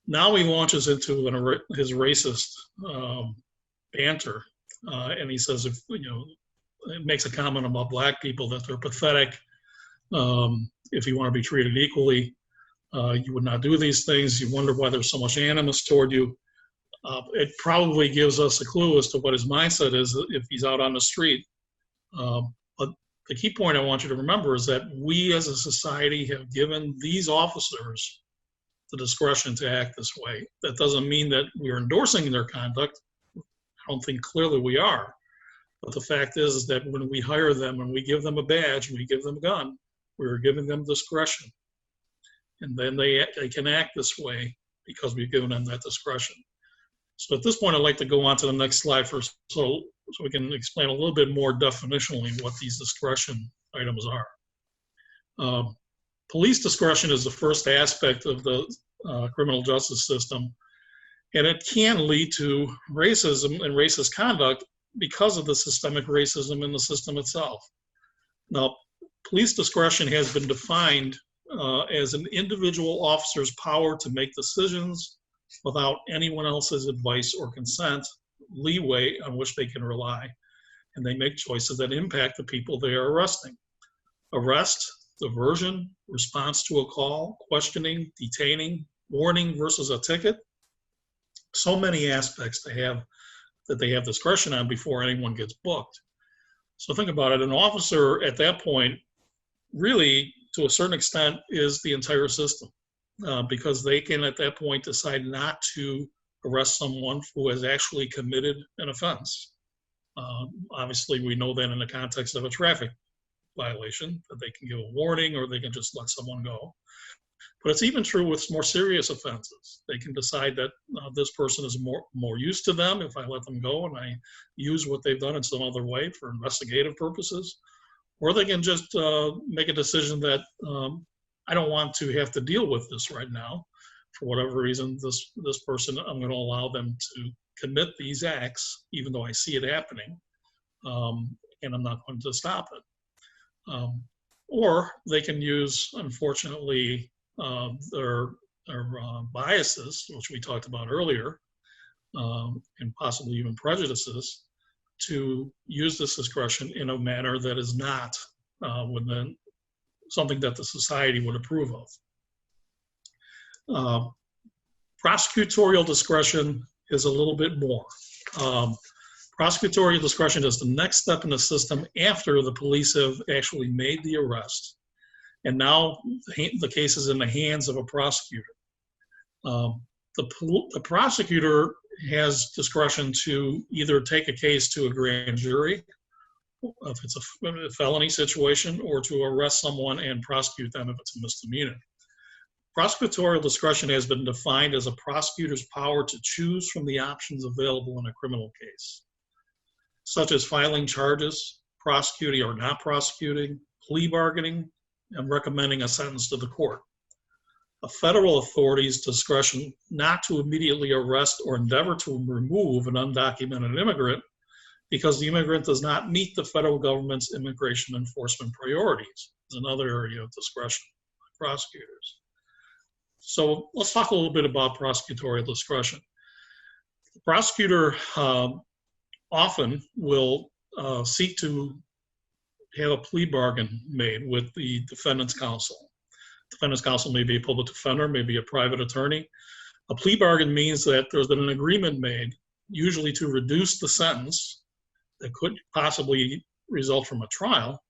Now he launches into his racist banter, and he says, if it makes a comment about black people that they're pathetic. If you want to be treated equally, you would not do these things. You wonder why there's so much animus toward you. It probably gives us a clue as to what his mindset is if he's out on the street. But the key point I want you to remember is that we as a society have given these officers the discretion to act this way. That doesn't mean that we're endorsing their conduct. I don't think clearly we are. But the fact is that when we hire them and we give them a badge and we give them a gun, we're giving them discretion. And then they can act this way because we've given them that discretion. So at this point, I'd like to go on to the next slide first, so we can explain a little bit more definitionally what these discretion items are. Police discretion is the first aspect of the criminal justice system, and it can lead to racism and racist conduct because of the systemic racism in the system itself. Now, police discretion has been defined as an individual officer's power to make decisions without anyone else's advice or consent, leeway on which they can rely, and they make choices that impact the people they are arresting. Arrest, diversion, response to a call, questioning, detaining, warning versus a ticket. So many aspects that they have discretion on before anyone gets booked. So think about it, an officer at that point really, to a certain extent, is the entire system. Because they can at that point decide not to arrest someone who has actually committed an offense. Obviously, we know that in the context of a traffic violation, that they can give a warning or they can just let someone go. But it's even true with more serious offenses. They can decide that this person is more used to them if I let them go and I use what they've done in some other way for investigative purposes. Or they can just make a decision that I don't want to have to deal with this right now. For whatever reason, this person, I'm going to allow them to commit these acts, even though I see it happening, and I'm not going to stop it. Or they can use, unfortunately, their biases, which we talked about earlier, and possibly even prejudices, to use this discretion in a manner that is not within something that the society would approve of. Prosecutorial discretion is a little bit more. Prosecutorial discretion is the next step in the system after the police have actually made the arrest. And now the case is in the hands of a prosecutor. The prosecutor has discretion to either take a case to a grand jury, if it's a felony situation, or to arrest someone and prosecute them if it's a misdemeanor. Prosecutorial discretion has been defined as a prosecutor's power to choose from the options available in a criminal case, such as filing charges, prosecuting or not prosecuting, plea bargaining, and recommending a sentence to the court. A federal authority's discretion not to immediately arrest or endeavor to remove an undocumented immigrant because the immigrant does not meet the federal government's immigration enforcement priorities is another area of discretion by prosecutors. So let's talk a little bit about prosecutorial discretion. The prosecutor often will seek to have a plea bargain made with the defendant's counsel. Defendant's counsel may be a public defender, may be a private attorney. A plea bargain means that there's been an agreement made, usually to reduce the sentence that could possibly result from a trial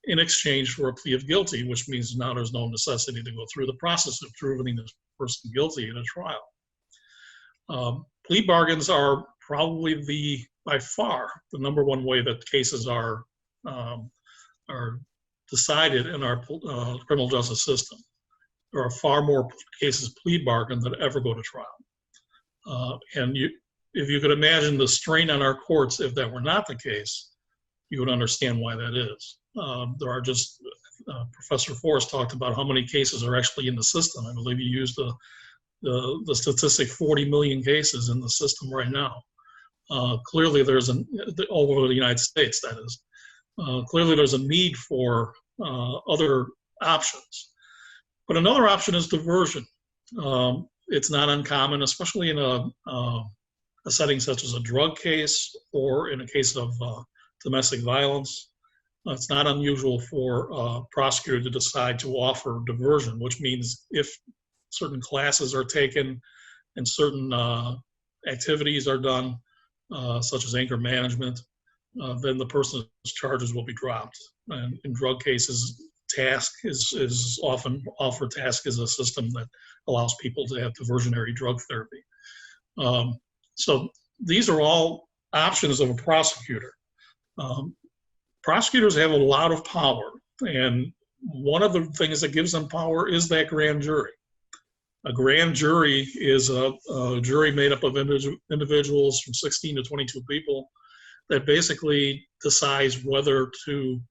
in exchange for a plea of guilty, which means now there's no necessity to go through the process of proving this person guilty in a trial. Plea bargains are probably by far the number one way that cases are decided in our criminal justice system. there are far more cases plea bargain that ever go to trial. And if you could imagine the strain on our courts if that were not the case, you would understand why that is. There are just, Professor Forst talked about how many cases are actually in the system. I believe he used the statistic 40 million cases in the system right now. Clearly there's all over the United States, that is. Clearly there's a need for other options. But another option is diversion. It's not uncommon, especially in a setting such as a drug case or in a case of domestic violence. It's not unusual for a prosecutor to decide to offer diversion, which means if certain classes are taken and certain activities are done, such as anger management, then the person's charges will be dropped. And in drug cases, task is often offered. Task is a system that allows people to have diversionary drug therapy. So these are all options of a prosecutor. Prosecutors have a lot of power, and one of the things that gives them power is that grand jury. A grand jury is a jury made up of individuals from 16 to 22 people that basically decides whether to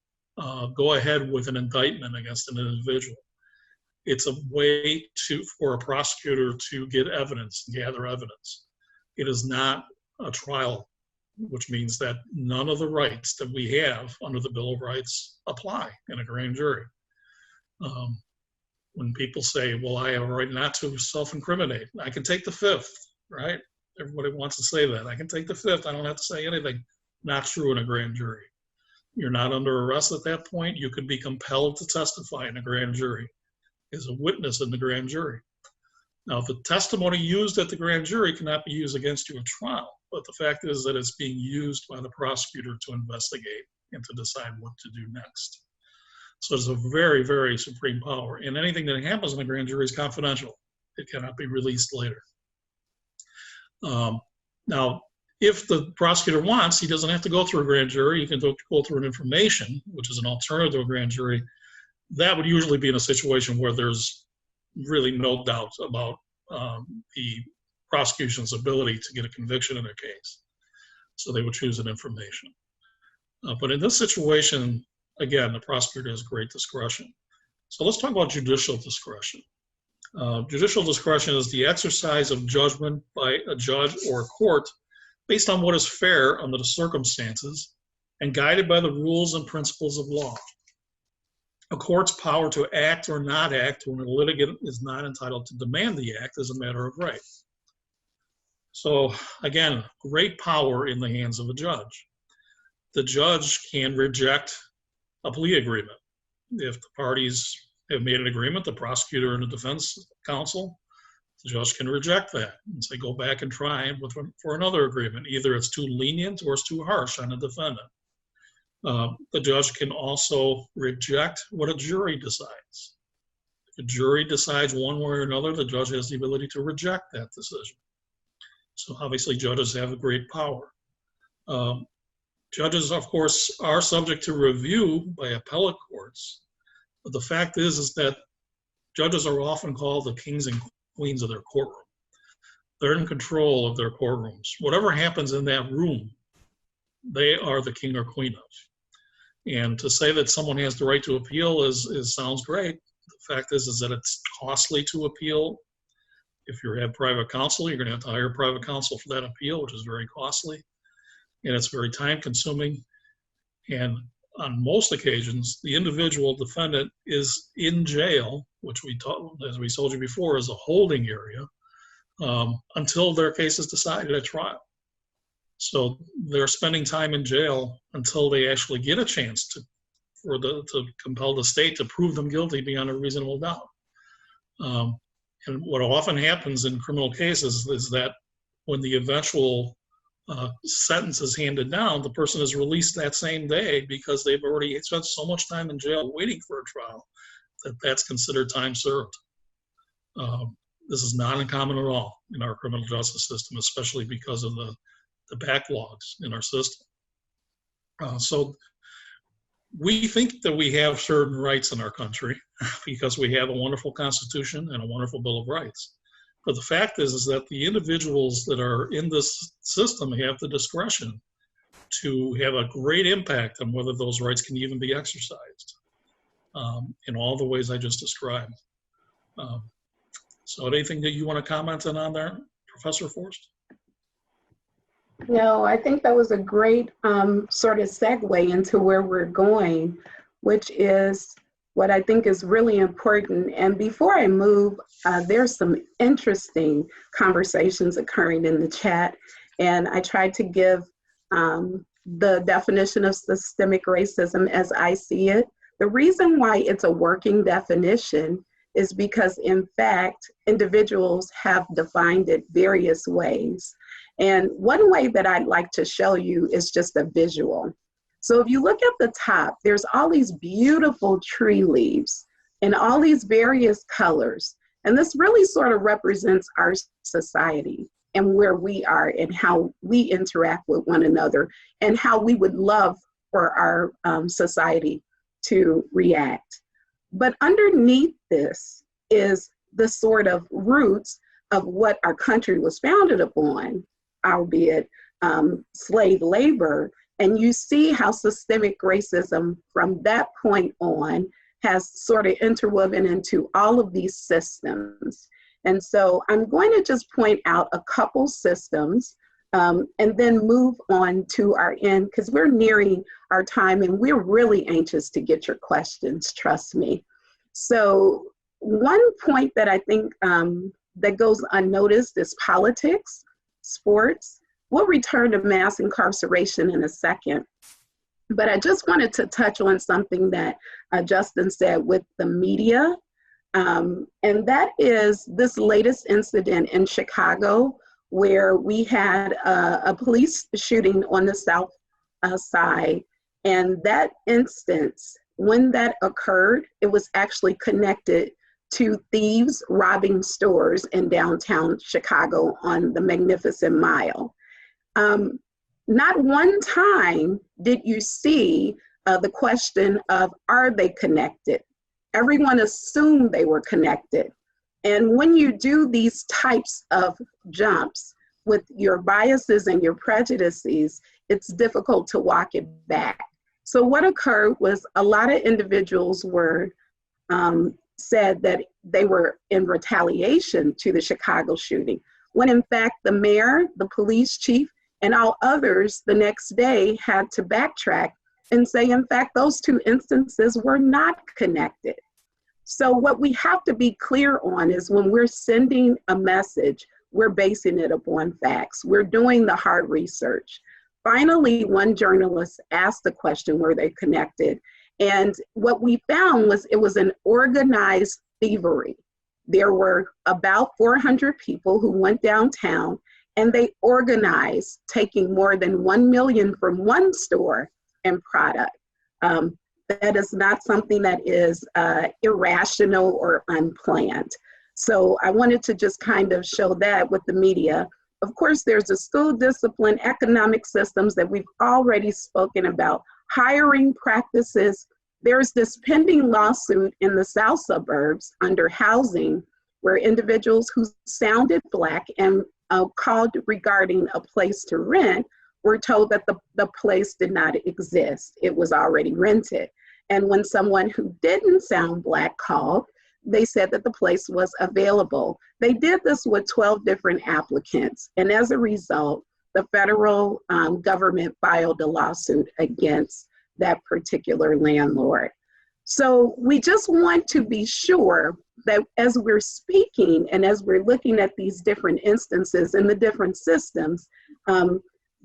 go ahead with an indictment against an individual. It's a way for a prosecutor to get evidence, gather evidence. It is not a trial, which means that none of the rights that we have under the Bill of Rights apply in a grand jury. When people say, well, I have a right not to self-incriminate, I can take the fifth, right? Everybody wants to say that. I can take the fifth, I don't have to say anything. Not true in a grand jury. You're not under arrest at that point. You could be compelled to testify in a grand jury as a witness in the grand jury. Now, the testimony used at the grand jury cannot be used against you in trial, but the fact is that it's being used by the prosecutor to investigate and to decide what to do next. So it's a very, very supreme power, and anything that happens in the grand jury is confidential. It cannot be released later. Now, if the prosecutor wants, he doesn't have to go through a grand jury. He can go through an information, which is an alternative to a grand jury. That would usually be in a situation where there's really no doubt about the prosecution's ability to get a conviction in their case. So they would choose an information. But in this situation, again, the prosecutor has great discretion. So let's talk about judicial discretion. Judicial discretion is the exercise of judgment by a judge or a court based on what is fair under the circumstances and guided by the rules and principles of law. A court's power to act or not act when a litigant is not entitled to demand the act is a matter of right. So again, great power in the hands of a judge. The judge can reject a plea agreement. If the parties have made an agreement, the prosecutor and the defense counsel, the judge can reject that and say, go back and try for another agreement. Either it's too lenient or it's too harsh on the defendant. The judge can also reject what a jury decides. If a jury decides one way or another, the judge has the ability to reject that decision. So obviously judges have a great power. Judges, of course, are subject to review by appellate courts. But the fact is that judges are often called the kings and queens of their courtroom. They're in control of their courtrooms. Whatever happens in that room, they are the king or queen of. And to say that someone has the right to appeal sounds great. The fact is that it's costly to appeal. If you have private counsel, you're going to have to hire private counsel for that appeal, which is very costly. And it's very time consuming. And on most occasions, the individual defendant is in jail, which as we told you before, is a holding area, until their case is decided at trial. So they're spending time in jail until they actually get a chance to compel the state to prove them guilty beyond a reasonable doubt. And what often happens in criminal cases is that when the eventual sentence is handed down, the person is released that same day because they've already spent so much time in jail waiting for a trial that that's considered time served. This is not uncommon at all in our criminal justice system, especially because of the backlogs in our system. So We think that we have certain rights in our country because we have a wonderful Constitution and a wonderful Bill of Rights. But the fact is that the individuals that are in this system have the discretion to have a great impact on whether those rights can even be exercised in all the ways I just described. So anything that you want to comment on there, Professor Forst? No, I think that was a great sort of segue into where we're going, which is what I think is really important. And before I move, there's some interesting conversations occurring in the chat. And I tried to give the definition of systemic racism as I see it. The reason why it's a working definition is because, in fact, individuals have defined it various ways. And one way that I'd like to show you is just a visual. So if you look at the top, there's all these beautiful tree leaves in all these various colors. And this really sort of represents our society and where we are and how we interact with one another and how we would love for our society to react. But underneath this is the sort of roots of what our country was founded upon, albeit slave labor. And you see how systemic racism from that point on has sort of interwoven into all of these systems. And so I'm going to just point out a couple systems and then move on to our end, because we're nearing our time and we're really anxious to get your questions, trust me. So one point that I think that goes unnoticed is politics, sports. We'll return to mass incarceration in a second. But I just wanted to touch on something that Justin said with the media. And that is this latest incident in Chicago, where we had a police shooting on the south side. And that instance, when that occurred, it was actually connected to thieves robbing stores in downtown Chicago on the Magnificent Mile. Not one time did you see the question of, are they connected? Everyone assumed they were connected. And when you do these types of jumps with your biases and your prejudices, it's difficult to walk it back. So what occurred was a lot of individuals were said that they were in retaliation to the Chicago shooting, when in fact the mayor, the police chief, and all others the next day had to backtrack and say, in fact, those two instances were not connected. So what we have to be clear on is when we're sending a message, we're basing it upon facts. We're doing the hard research. Finally, one journalist asked the question, were they connected? And what we found was it was an organized thievery. There were about 400 people who went downtown and they organized taking more than 1 million from one store and product. That is not something that is irrational or unplanned. So I wanted to just kind of show that with the media. Of course, there's the school discipline, economic systems that we've already spoken about, hiring practices. There's this pending lawsuit in the South suburbs under housing where individuals who sounded Black and called regarding a place to rent were told that the place did not exist. It was already rented. And when someone who didn't sound Black called, they said that the place was available. They did this with 12 different applicants. And as a result, the federal government filed a lawsuit against that particular landlord. So we just want to be sure that as we're speaking and as we're looking at these different instances in the different systems,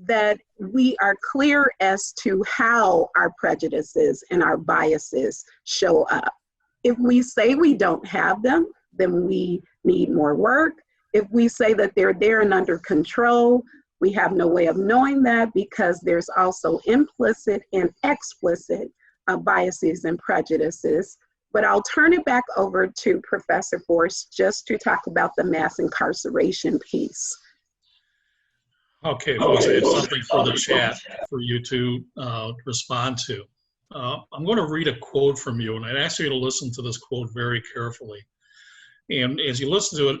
that we are clear as to how our prejudices and our biases show up. If we say we don't have them, then we need more work. If we say that they're there and under control, we have no way of knowing that because there's also implicit and explicit biases and prejudices. But I'll turn it back over to Professor Forst just to talk about the mass incarceration piece. Okay, well, it's something for the chat for you to respond to. I'm going to read a quote from you, and I'd ask you to listen to this quote very carefully. And as you listen to it,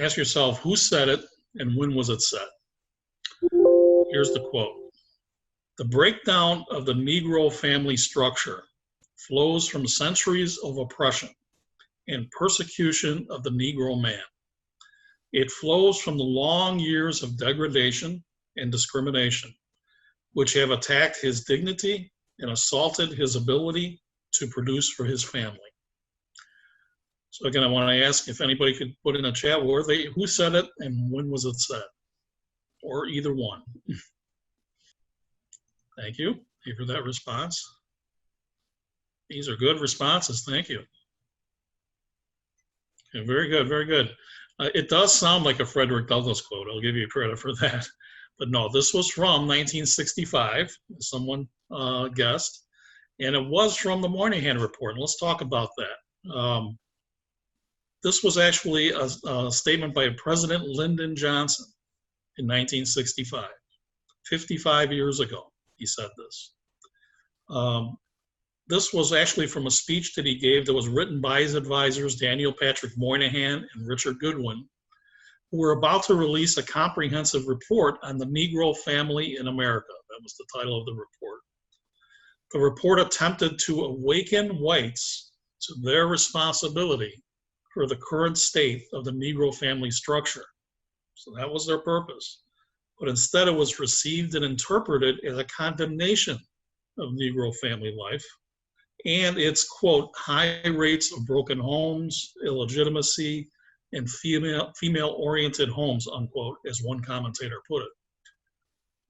ask yourself who said it and when was it said. Here's the quote. "The breakdown of the Negro family structure flows from centuries of oppression and persecution of the Negro man. It flows from the long years of degradation and discrimination, which have attacked his dignity and assaulted his ability to produce for his family." So again, I want to ask if anybody could put in a chat, who said it and when was it said? Or either one. Thank you for that response. These are good responses, thank you. Okay, very good, very good. It does sound like a Frederick Douglass quote, I'll give you credit for that. But no, this was from 1965, as someone guessed, and it was from the Moynihan Report. And let's talk about that. This was actually a statement by President Lyndon Johnson in 1965, 55 years ago, he said this. This was actually from a speech that he gave that was written by his advisors, Daniel Patrick Moynihan and Richard Goodwin, who were about to release a comprehensive report on the Negro family in America. That was the title of the report. The report attempted to awaken whites to their responsibility for the current state of the Negro family structure. So that was their purpose. But instead it was received and interpreted as a condemnation of Negro family life and its, quote, high rates of broken homes, illegitimacy, and female-oriented homes, unquote, as one commentator put it.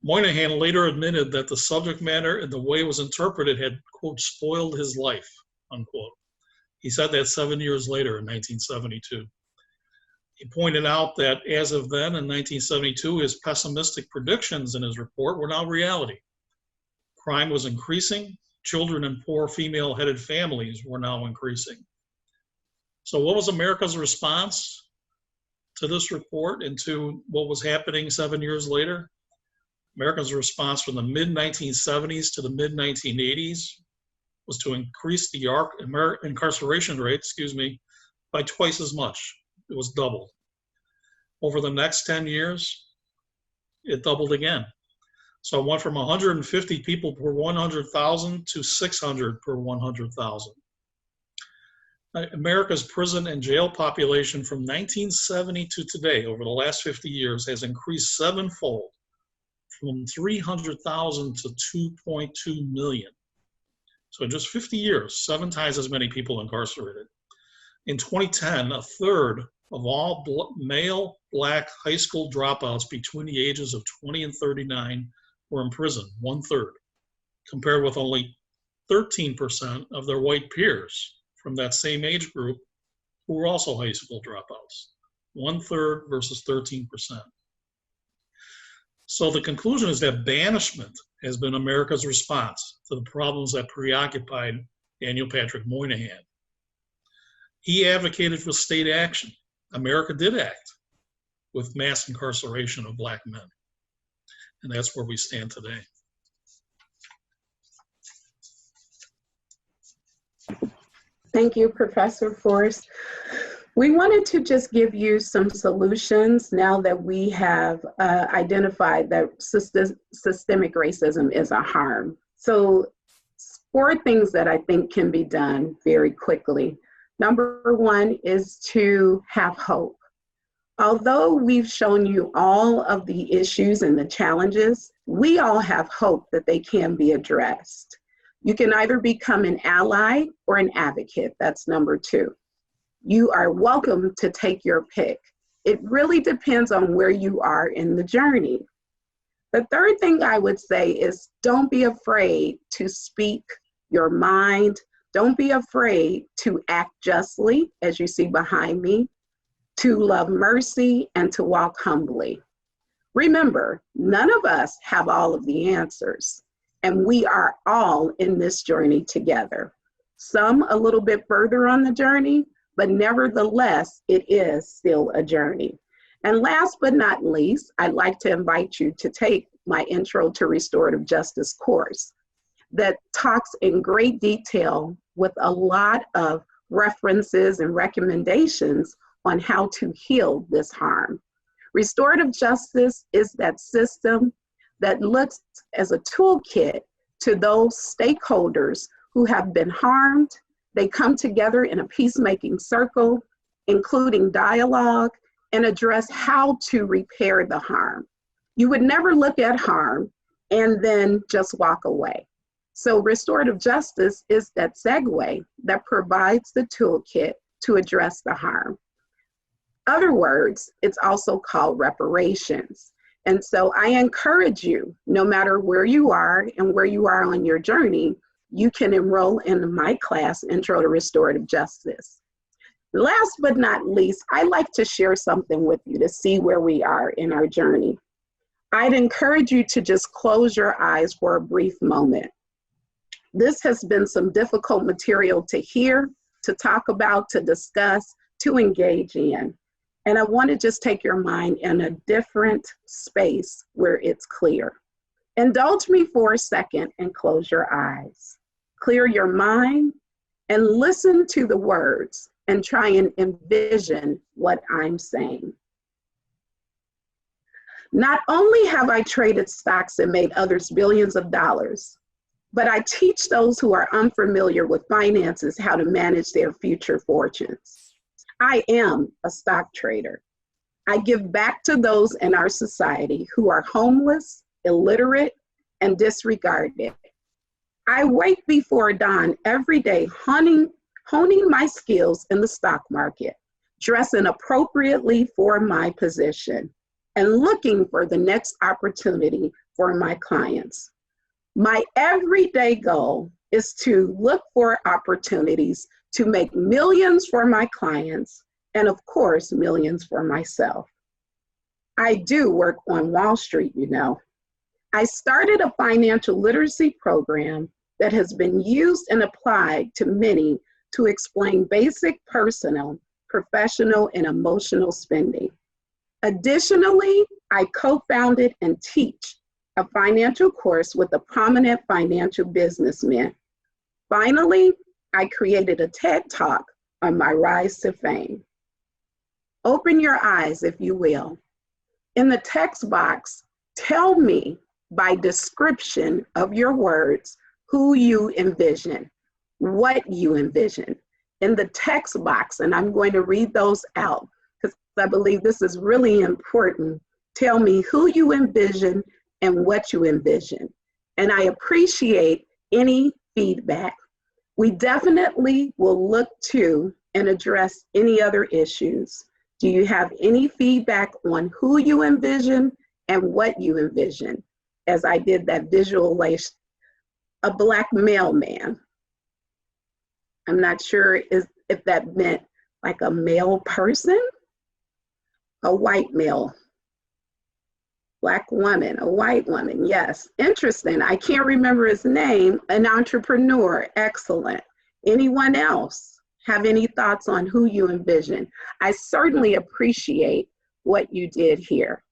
Moynihan later admitted that the subject matter and the way it was interpreted had, quote, spoiled his life, unquote. He said that 7 years later in 1972. He pointed out that as of then in 1972, his pessimistic predictions in his report were now reality. Crime was increasing, children in poor female-headed families were now increasing. So what was America's response to this report and to what was happening 7 years later? America's response from the mid-1970s to the mid-1980s was to increase the incarceration rate, by twice as much. It was doubled. Over the next 10 years, it doubled again. So it went from 150 people per 100,000 to 600 per 100,000. America's prison and jail population from 1970 to today, over the last 50 years, has increased sevenfold, from 300,000 to 2.2 million. So in just 50 years, 7 times as many people incarcerated. In 2010, a third of all male Black high school dropouts between the ages of 20 and 39 were in prison, 1/3, compared with only 13% of their white peers from that same age group who were also high school dropouts, 1/3 versus 13%. So the conclusion is that banishment has been America's response to the problems that preoccupied Daniel Patrick Moynihan. He advocated for state action. America did act with mass incarceration of Black men. And that's where we stand today. Thank you, Professor Forst. We wanted to just give you some solutions now that we have identified that systemic racism is a harm. So 4 things that I think can be done very quickly. Number 1 is to have hope. Although we've shown you all of the issues and the challenges, we all have hope that they can be addressed. You can either become an ally or an advocate. That's number 2. You are welcome to take your pick. It really depends on where you are in the journey. The third thing I would say is don't be afraid to speak your mind. Don't be afraid to act justly, as you see behind me, to love mercy, and to walk humbly. Remember, none of us have all of the answers, and we are all in this journey together. Some a little bit further on the journey, but nevertheless, it is still a journey. And last but not least, I'd like to invite you to take my Intro to Restorative Justice course. that talks in great detail with a lot of references and recommendations on how to heal this harm. Restorative justice is that system that looks as a toolkit to those stakeholders who have been harmed. They come together in a peacemaking circle, including dialogue, and address how to repair the harm. You would never look at harm and then just walk away. So restorative justice is that segue that provides the toolkit to address the harm. Other words, it's also called reparations. And so I encourage you, no matter where you are and where you are on your journey, you can enroll in my class, Intro to Restorative Justice. Last but not least, I like to share something with you to see where we are in our journey. I'd encourage you to just close your eyes for a brief moment. This has been some difficult material to hear, to talk about, to discuss, to engage in. And I want to just take your mind in a different space where it's clear. Indulge me for a second and close your eyes. Clear your mind and listen to the words and try and envision what I'm saying. Not only have I traded stocks and made others billions of dollars, but I teach those who are unfamiliar with finances how to manage their future fortunes. I am a stock trader. I give back to those in our society who are homeless, illiterate, and disregarded. I wake before dawn every day honing my skills in the stock market, dressing appropriately for my position, and looking for the next opportunity for my clients. My everyday goal is to look for opportunities to make millions for my clients and, of course, millions for myself. I do work on Wall Street, you know. I started a financial literacy program that has been used and applied to many to explain basic personal, professional, and emotional spending. Additionally, I co-founded and teach a financial course with a prominent financial businessman. Finally, I created a TED Talk on my rise to fame. Open your eyes, if you will. In the text box, tell me by description of your words who you envision, what you envision. In the text box, and I'm going to read those out because I believe this is really important. Tell me who you envision and what you envision. And I appreciate any feedback. We definitely will look to and address any other issues. Do you have any feedback on who you envision and what you envision? As I did that visualization, a Black mailman. I'm not sure if that meant like a male person, a white male. Black woman, a white woman, yes. Interesting, I can't remember his name, an entrepreneur, excellent. Anyone else have any thoughts on who you envision? I certainly appreciate what you did here.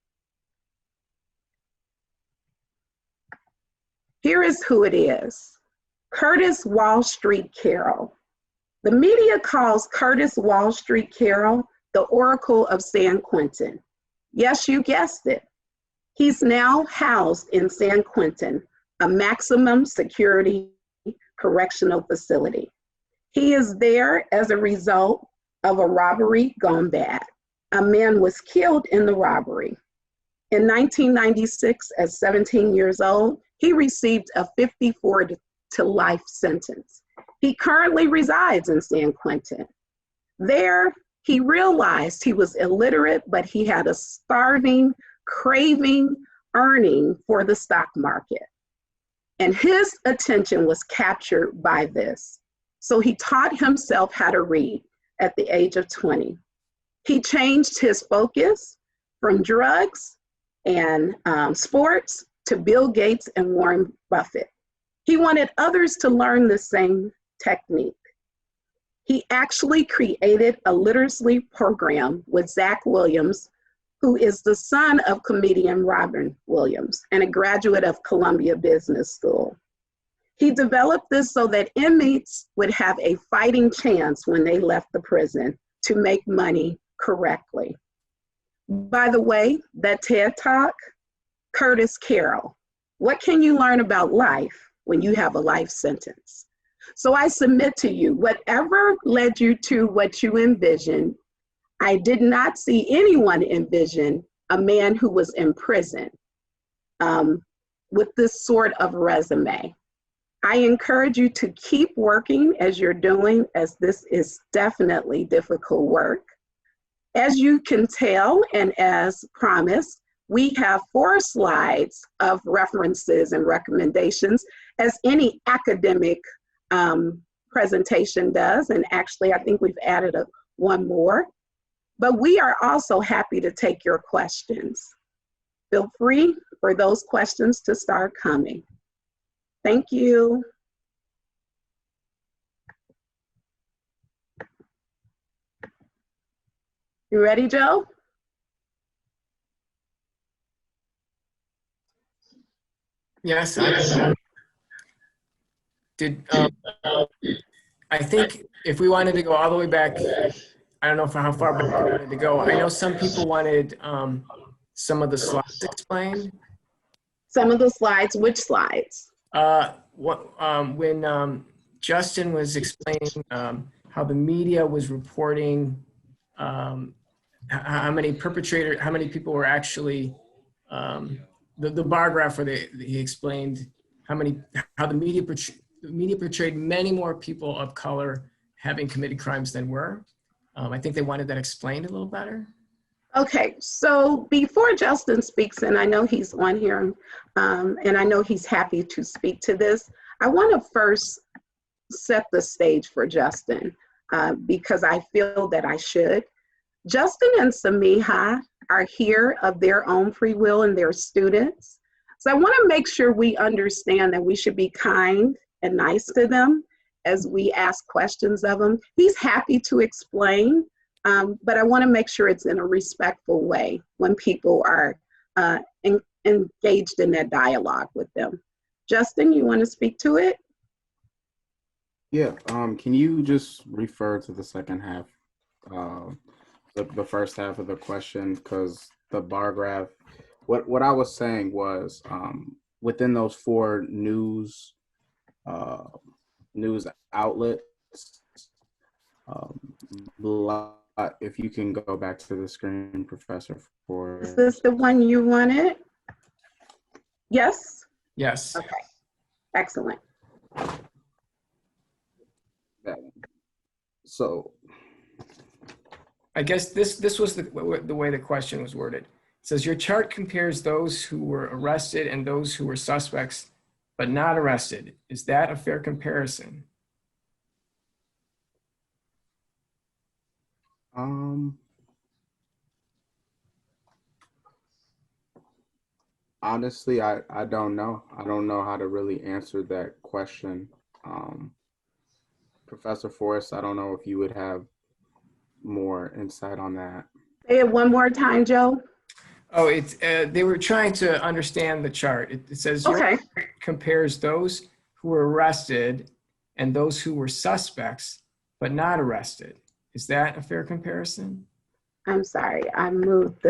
Here is who it is, Curtis Wall Street Carroll. The media calls Curtis Wall Street Carroll the Oracle of San Quentin. Yes, you guessed it. He's now housed in San Quentin, a maximum security correctional facility. He is there as a result of a robbery gone bad. A man was killed in the robbery. In 1996, at 17 years old, he received a 54 to life sentence. He currently resides in San Quentin. There, he realized he was illiterate, but he had a starving, craving, earning for the stock market. And his attention was captured by this. So he taught himself how to read at the age of 20. He changed his focus from drugs and sports to Bill Gates and Warren Buffett. He wanted others to learn the same technique. He actually created a literacy program with Zach Williams, who is the son of comedian Robin Williams and a graduate of Columbia Business School. He developed this so that inmates would have a fighting chance when they left the prison to make money correctly. By the way, that TED Talk, Curtis Carroll, what can you learn about life when you have a life sentence? So I submit to you, whatever led you to what you envisioned, I did not see anyone envision a man who was in prison with this sort of resume. I encourage you to keep working as you're doing, as this is definitely difficult work. As you can tell, and as promised, we have 4 slides of references and recommendations, as any academic presentation does. And actually, I think we've added one more. But we are also happy to take your questions. Feel free for those questions to start coming. Thank you. You ready, Joe? Yes. I think if we wanted to go all the way back, I don't know how far back we wanted to go. I know some people wanted some of the slides explained. Some of the slides, which slides? When Justin was explaining how the media was reporting how many people were actually, the bar graph where he explained how the media portrayed many more people of color having committed crimes than were. I think they wanted that explained a little better. Okay, so before Justin speaks, and I know he's on here, and I know he's happy to speak to this, I want to first set the stage for Justin because I feel that I should. Justin and Samiha are here of their own free will and they're students. So I want to make sure we understand that we should be kind and nice to them as we ask questions of them. He's happy to explain, but I want to make sure it's in a respectful way when people are engaged in that dialogue with them. Justin, you want to speak to it? Yeah, can you just refer to the second half, the first half of the question, because the bar graph, what I was saying was within those 4 news outlets, if you can go back to the screen, Professor Forst. Is this the one you wanted? Yes? Yes. Okay, excellent. So I guess this was the way the question was worded. It says, your chart compares those who were arrested and those who were suspects but not arrested. Is that a fair comparison? Honestly, I don't know. I don't know how to really answer that question. Professor Forst, I don't know if you would have more insight on that. Say it one more time, Joe. Oh, it's they were trying to understand the chart. It says your Okay. chart compares those who were arrested and those who were suspects but not arrested. Is that a fair comparison? I'm sorry, I moved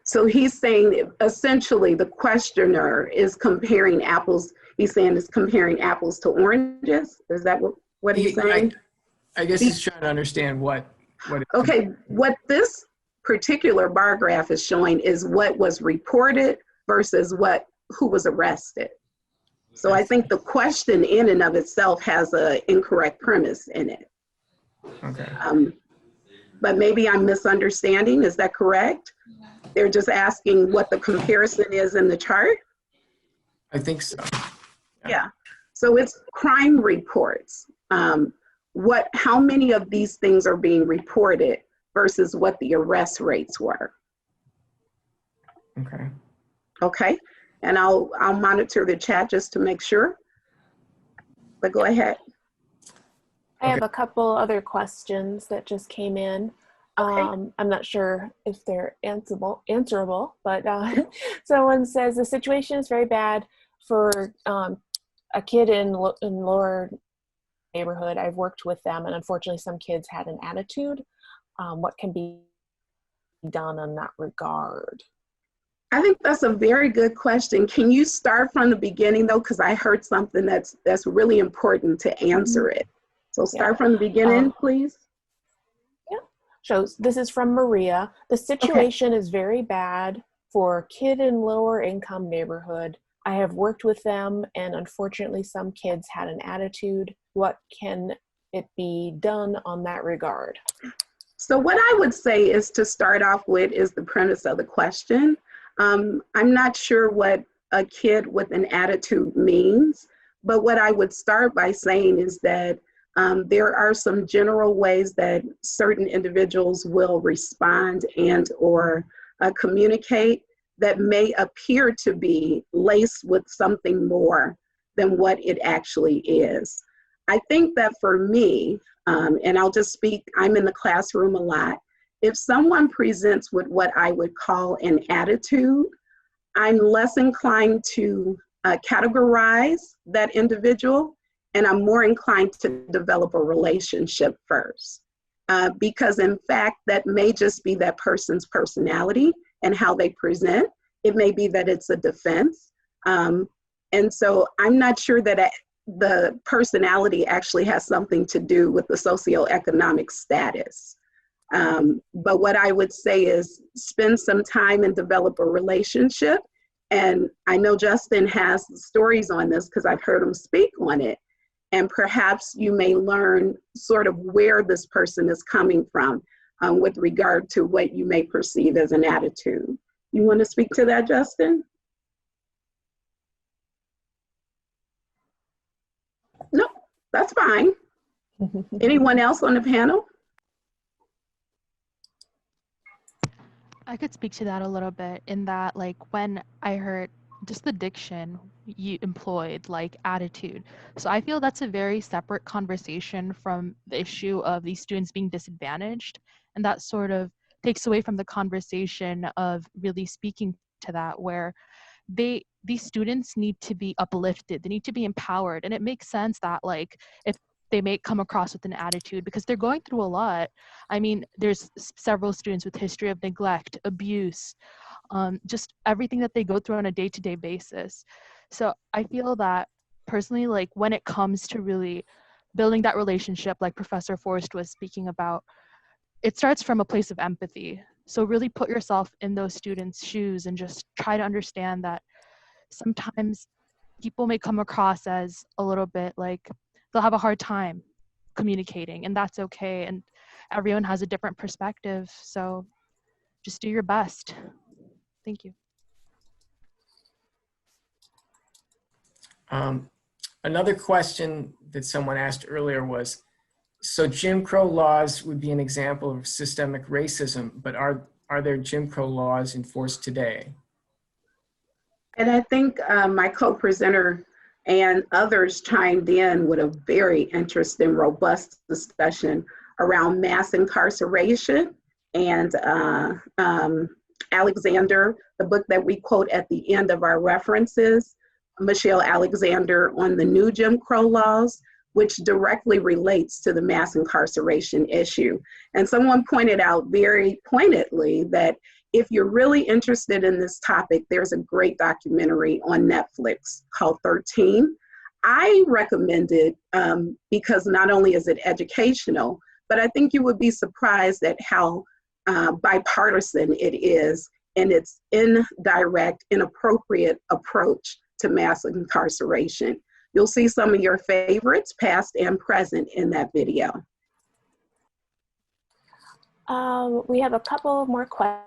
so he's saying essentially the questioner is comparing apples. He's saying it's comparing apples to oranges. Is that what he's saying? I guess he's trying to understand what Okay, what this particular bar graph is showing is what was reported versus who was arrested. So I think the question in and of itself has an incorrect premise in it. Okay. But maybe I'm misunderstanding. Is that correct? They're just asking what the comparison is in the chart? I think so. Yeah. So it's crime reports. How many of these things are being reported versus what the arrest rates were? Okay. Okay. And I'll monitor the chat just to make sure. But go ahead. I have a couple other questions that just came in. Okay. I'm not sure if they're answerable, but someone says the situation is very bad for a kid in lower neighborhood, I've worked with them, and unfortunately some kids had an attitude. What can be done in that regard? I think that's a very good question. Can you start from the beginning though? Because I heard something that's really important to answer it. So start from the beginning, please. Yeah. So this is from Maria. The situation is very bad for a kid in lower income neighborhood. I have worked with them, and unfortunately some kids had an attitude. What can it be done on that regard? So what I would say is to start off with is the premise of the question. I'm not sure what a kid with an attitude means, but what I would start by saying is that there are some general ways that certain individuals will respond and or communicate that may appear to be laced with something more than what it actually is. I think that for me, and I'll just speak, I'm in the classroom a lot. If someone presents with what I would call an attitude, I'm less inclined to categorize that individual, and I'm more inclined to develop a relationship first. Because in fact, that may just be that person's personality and how they present. It may be that it's a defense. And so I'm not sure that the personality actually has something to do with the socioeconomic status. But what I would say is spend some time and develop a relationship. And I know Justin has stories on this because I've heard him speak on it. And perhaps you may learn sort of where this person is coming from with regard to what you may perceive as an attitude. You want to speak to that, Justin? No, that's fine. Anyone else on the panel? I could speak to that a little bit in that, like, when I heard just the diction you employed, like attitude. So I feel that's a very separate conversation from the issue of these students being disadvantaged. And that sort of takes away from the conversation of really speaking to that, where these students need to be uplifted, they need to be empowered. And it makes sense that, like, if they may come across with an attitude because they're going through a lot. I mean, there's several students with history of neglect, abuse, just everything that they go through on a day-to-day basis. So I feel that personally, like, when it comes to really building that relationship, like Professor Forst was speaking about, it starts from a place of empathy. So really put yourself in those students' shoes and just try to understand that sometimes people may come across as a little bit like they'll have a hard time communicating, and that's okay. And everyone has a different perspective. So just do your best. Thank you. Another question that someone asked earlier was, so Jim Crow laws would be an example of systemic racism, but are there Jim Crow laws enforced today? And I think my co-presenter and others chimed in with a very interesting, robust discussion around mass incarceration. And Alexander, the book that we quote at the end of our references, Michelle Alexander on the new Jim Crow laws, which directly relates to the mass incarceration issue. And someone pointed out very pointedly that if you're really interested in this topic, there's a great documentary on Netflix called 13. I recommend it because not only is it educational, but I think you would be surprised at how bipartisan it is in its indirect, inappropriate approach to mass incarceration. You'll see some of your favorites, past and present, in that video. We have a couple more questions.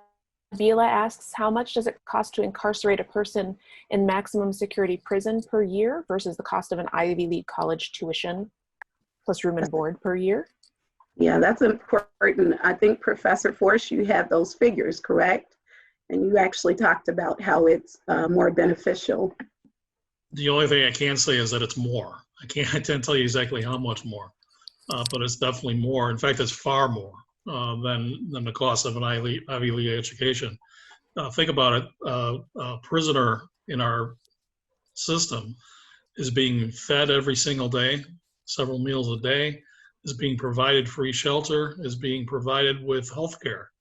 Vila asks, how much does it cost to incarcerate a person in maximum security prison per year versus the cost of an Ivy League college tuition plus room and board per year? Yeah, that's important. I think Professor Forst, you have those figures, correct? And you actually talked about how it's more beneficial. The only thing I can say is that it's more. I can't tell you exactly how much more, but it's definitely more. In fact, it's far more than the cost of an Ivy League education. Think about it, a prisoner in our system is being fed every single day, several meals a day, is being provided free shelter, is being provided with health care,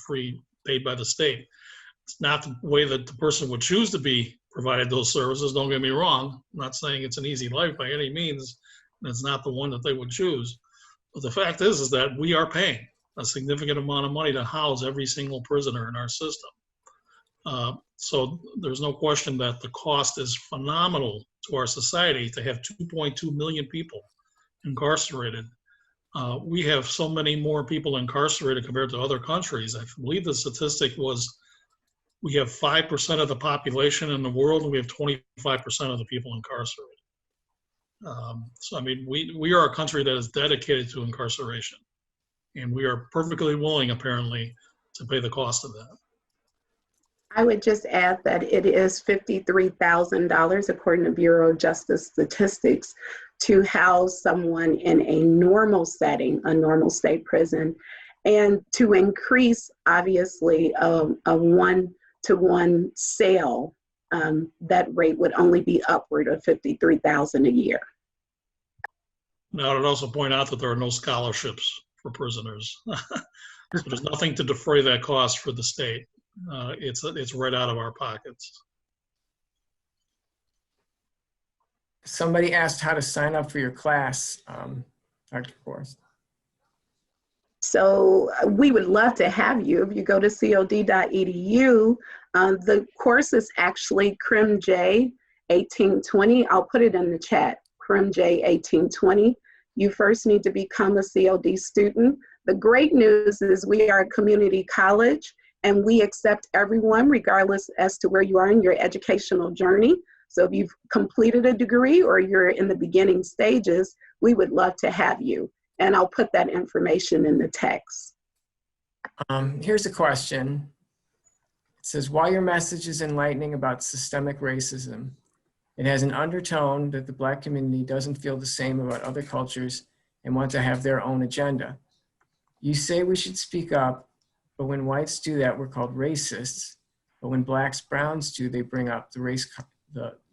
free, paid by the state. It's not the way that the person would choose to be provided those services, don't get me wrong. I'm not saying it's an easy life by any means, and it's not the one that they would choose. But the fact is that we are paying a significant amount of money to house every single prisoner in our system. So there's no question that the cost is phenomenal to our society to have 2.2 million people incarcerated. We have so many more people incarcerated compared to other countries. I believe the statistic was we have 5% of the population in the world, and we have 25% of the people incarcerated. So, I mean, we are a country that is dedicated to incarceration, and we are perfectly willing, apparently, to pay the cost of that. I would just add that it is $53,000, according to Bureau of Justice Statistics, to house someone in a normal setting, a normal state prison, and to increase, obviously, a one-to-one sale, that rate would only be upward of $53,000 a year. Now, I would also point out that there are no scholarships for prisoners. So there's nothing to defray that cost for the state. It's right out of our pockets. Somebody asked how to sign up for your class, Dr. Forst. So we would love to have you. If you go to cod.edu, the course is actually CrimJ 1820. I'll put it in the chat, CrimJ 1820. You first need to become a COD student. The great news is we are a community college, and we accept everyone regardless as to where you are in your educational journey. So if you've completed a degree or you're in the beginning stages, we would love to have you. And I'll put that information in the text. Here's a question. It says, while your message is enlightening about systemic racism, it has an undertone that the Black community doesn't feel the same about other cultures and want to have their own agenda. You say we should speak up, but when whites do that, we're called racists. But when Blacks, Browns do, they bring up the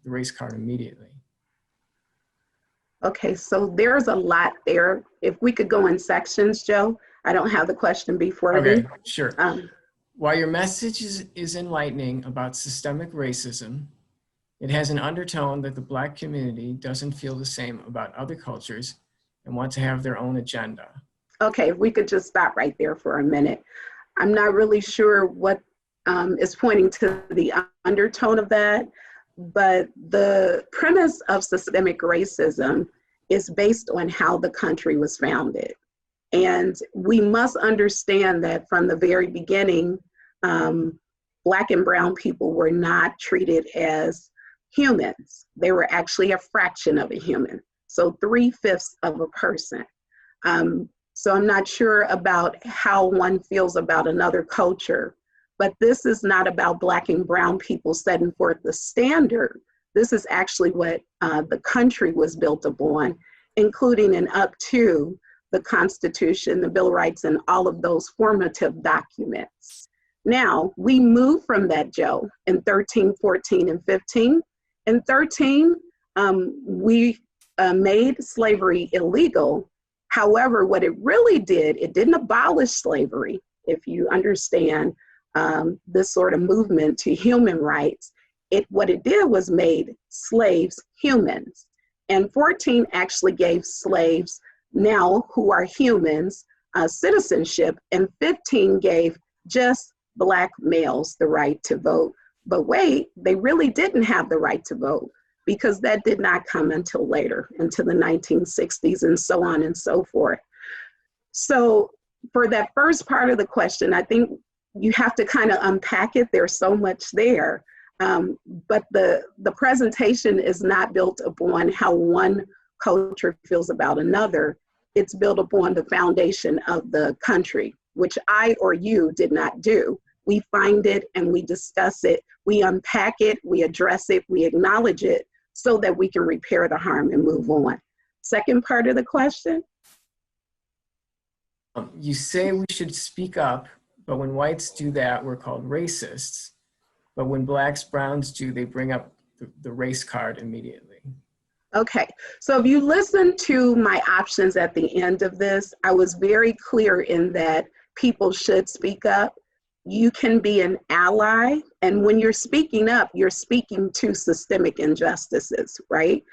race card immediately. Okay, so there's a lot there. If we could go in sections, Joe. I don't have the question before me. Okay, sure. While your message is enlightening about systemic racism, it has an undertone that the Black community doesn't feel the same about other cultures and want to have their own agenda. Okay, if we could just stop right there for a minute. I'm not really sure what is pointing to the undertone of that, but the premise of systemic racism is based on how the country was founded. And we must understand that from the very beginning, Black and Brown people were not treated as humans. They were actually a fraction of a human, so 3/5 of a person. So I'm not sure about how one feels about another culture, but this is not about Black and Brown people setting forth the standard. This is actually what the country was built upon, including and up to the Constitution, the Bill of Rights, and all of those formative documents. Now, we moved from that, Joe, in 13, 14, and 15. In 13, we made slavery illegal. However, what it really did, it didn't abolish slavery, if you understand this sort of movement to human rights. What it did was made slaves humans. And 14 actually gave slaves, now who are humans, citizenship, and 15 gave just Black males the right to vote. But wait, they really didn't have the right to vote, because that did not come until later, until the 1960s and so on and so forth. So for that first part of the question, I think you have to kind of unpack it. There's so much there. But the presentation is not built upon how one culture feels about another. It's built upon the foundation of the country, which I or you did not do. We find it and we discuss it, we unpack it, we address it, we acknowledge it so that we can repair the harm and move on. Second part of the question? You say we should speak up, but when whites do that, we're called racists. But when Blacks, Browns do, they bring up the race card immediately. Okay, so if you listen to my options at the end of this, I was very clear in that people should speak up. You can be an ally, and when you're speaking up, you're speaking to systemic injustices, right?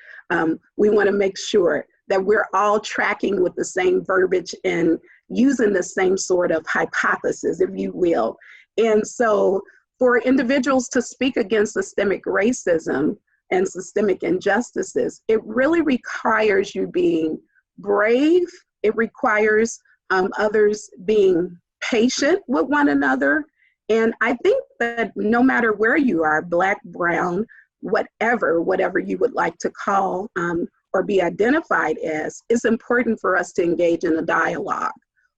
We want to make sure that we're all tracking with the same verbiage and using the same sort of hypothesis, if you will. And so for individuals to speak against systemic racism and systemic injustices, it really requires you being brave. It requires others being patient with one another. And I think that no matter where you are, Black, brown, whatever you would like to call or be identified as, it's important for us to engage in a dialogue.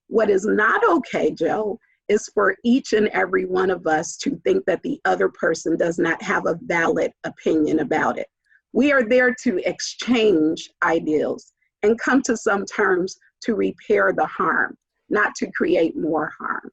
What is not okay, Joe, is for each and every one of us to think that the other person does not have a valid opinion about it. We are there to exchange ideals and come to some terms to repair the harm, not to create more harm.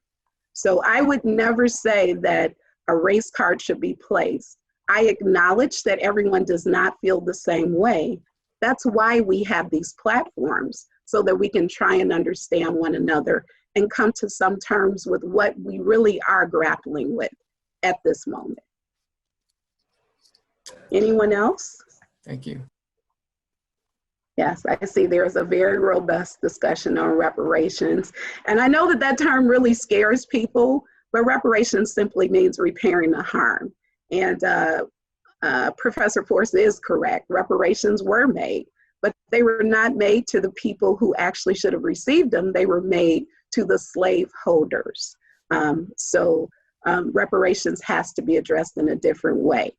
So I would never say that a race card should be placed. I acknowledge that everyone does not feel the same way. That's why we have these platforms, so that we can try and understand one another and come to some terms with what we really are grappling with at this moment. Anyone else? Thank you. Yes, I see there's a very robust discussion on reparations. And I know that that term really scares people, but reparations simply means repairing the harm. And Professor Forst is correct. Reparations were made, but they were not made to the people who actually should have received them. They were made to the slave holders. Reparations has to be addressed in a different way.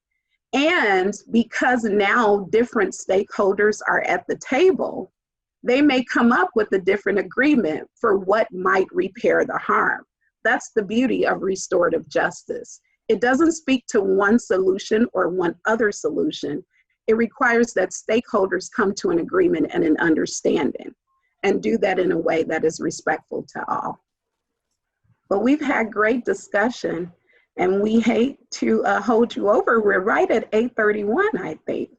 And because now different stakeholders are at the table, they may come up with a different agreement for what might repair the harm. That's the beauty of restorative justice. It doesn't speak to one solution or one other solution. It requires that stakeholders come to an agreement and an understanding, and do that in a way that is respectful to all. But we've had great discussion, and we hate to hold you over. We're right at 8:31, I think.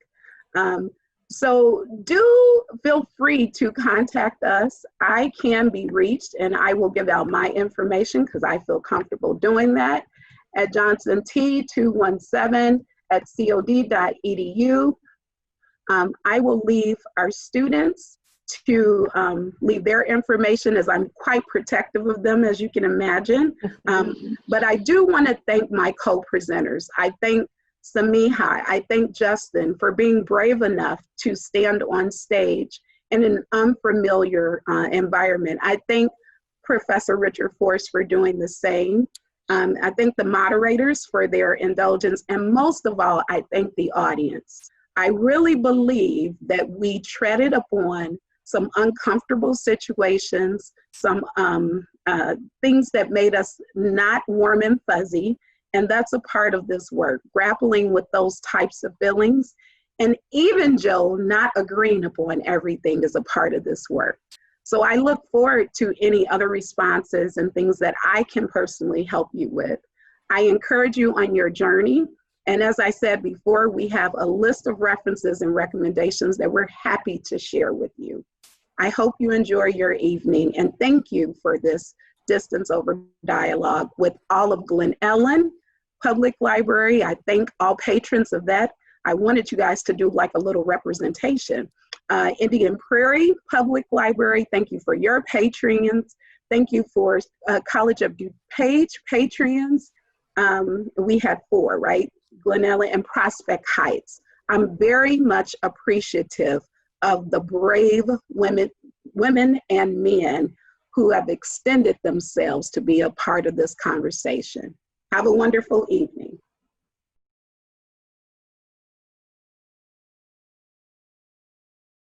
So do feel free to contact us. I can be reached, and I will give out my information because I feel comfortable doing that at johnsont217@cod.edu. I will leave our students to leave their information, as I'm quite protective of them, as you can imagine. But I do want to thank my co-presenters. I thank Samihai, I thank Justin for being brave enough to stand on stage in an unfamiliar environment. I thank Professor Richard Forst for doing the same. I thank the moderators for their indulgence, and most of all, I thank the audience. I really believe that we treaded upon some uncomfortable situations, some things that made us not warm and fuzzy, and that's a part of this work, grappling with those types of feelings. And even, Joe, not agreeing upon everything is a part of this work. So I look forward to any other responses and things that I can personally help you with. I encourage you on your journey. And as I said before, we have a list of references and recommendations that we're happy to share with you. I hope you enjoy your evening, and thank you for this distance over dialogue with all of Glen Ellen Public Library. I thank all patrons of that. I wanted you guys to do like a little representation. Indian Prairie Public Library, thank you for your patrons. Thank you for College of DuPage patrons. We had 4, right? Glen Ellen and Prospect Heights. I'm very much appreciative of the brave women and men who have extended themselves to be a part of this conversation. Have a wonderful evening.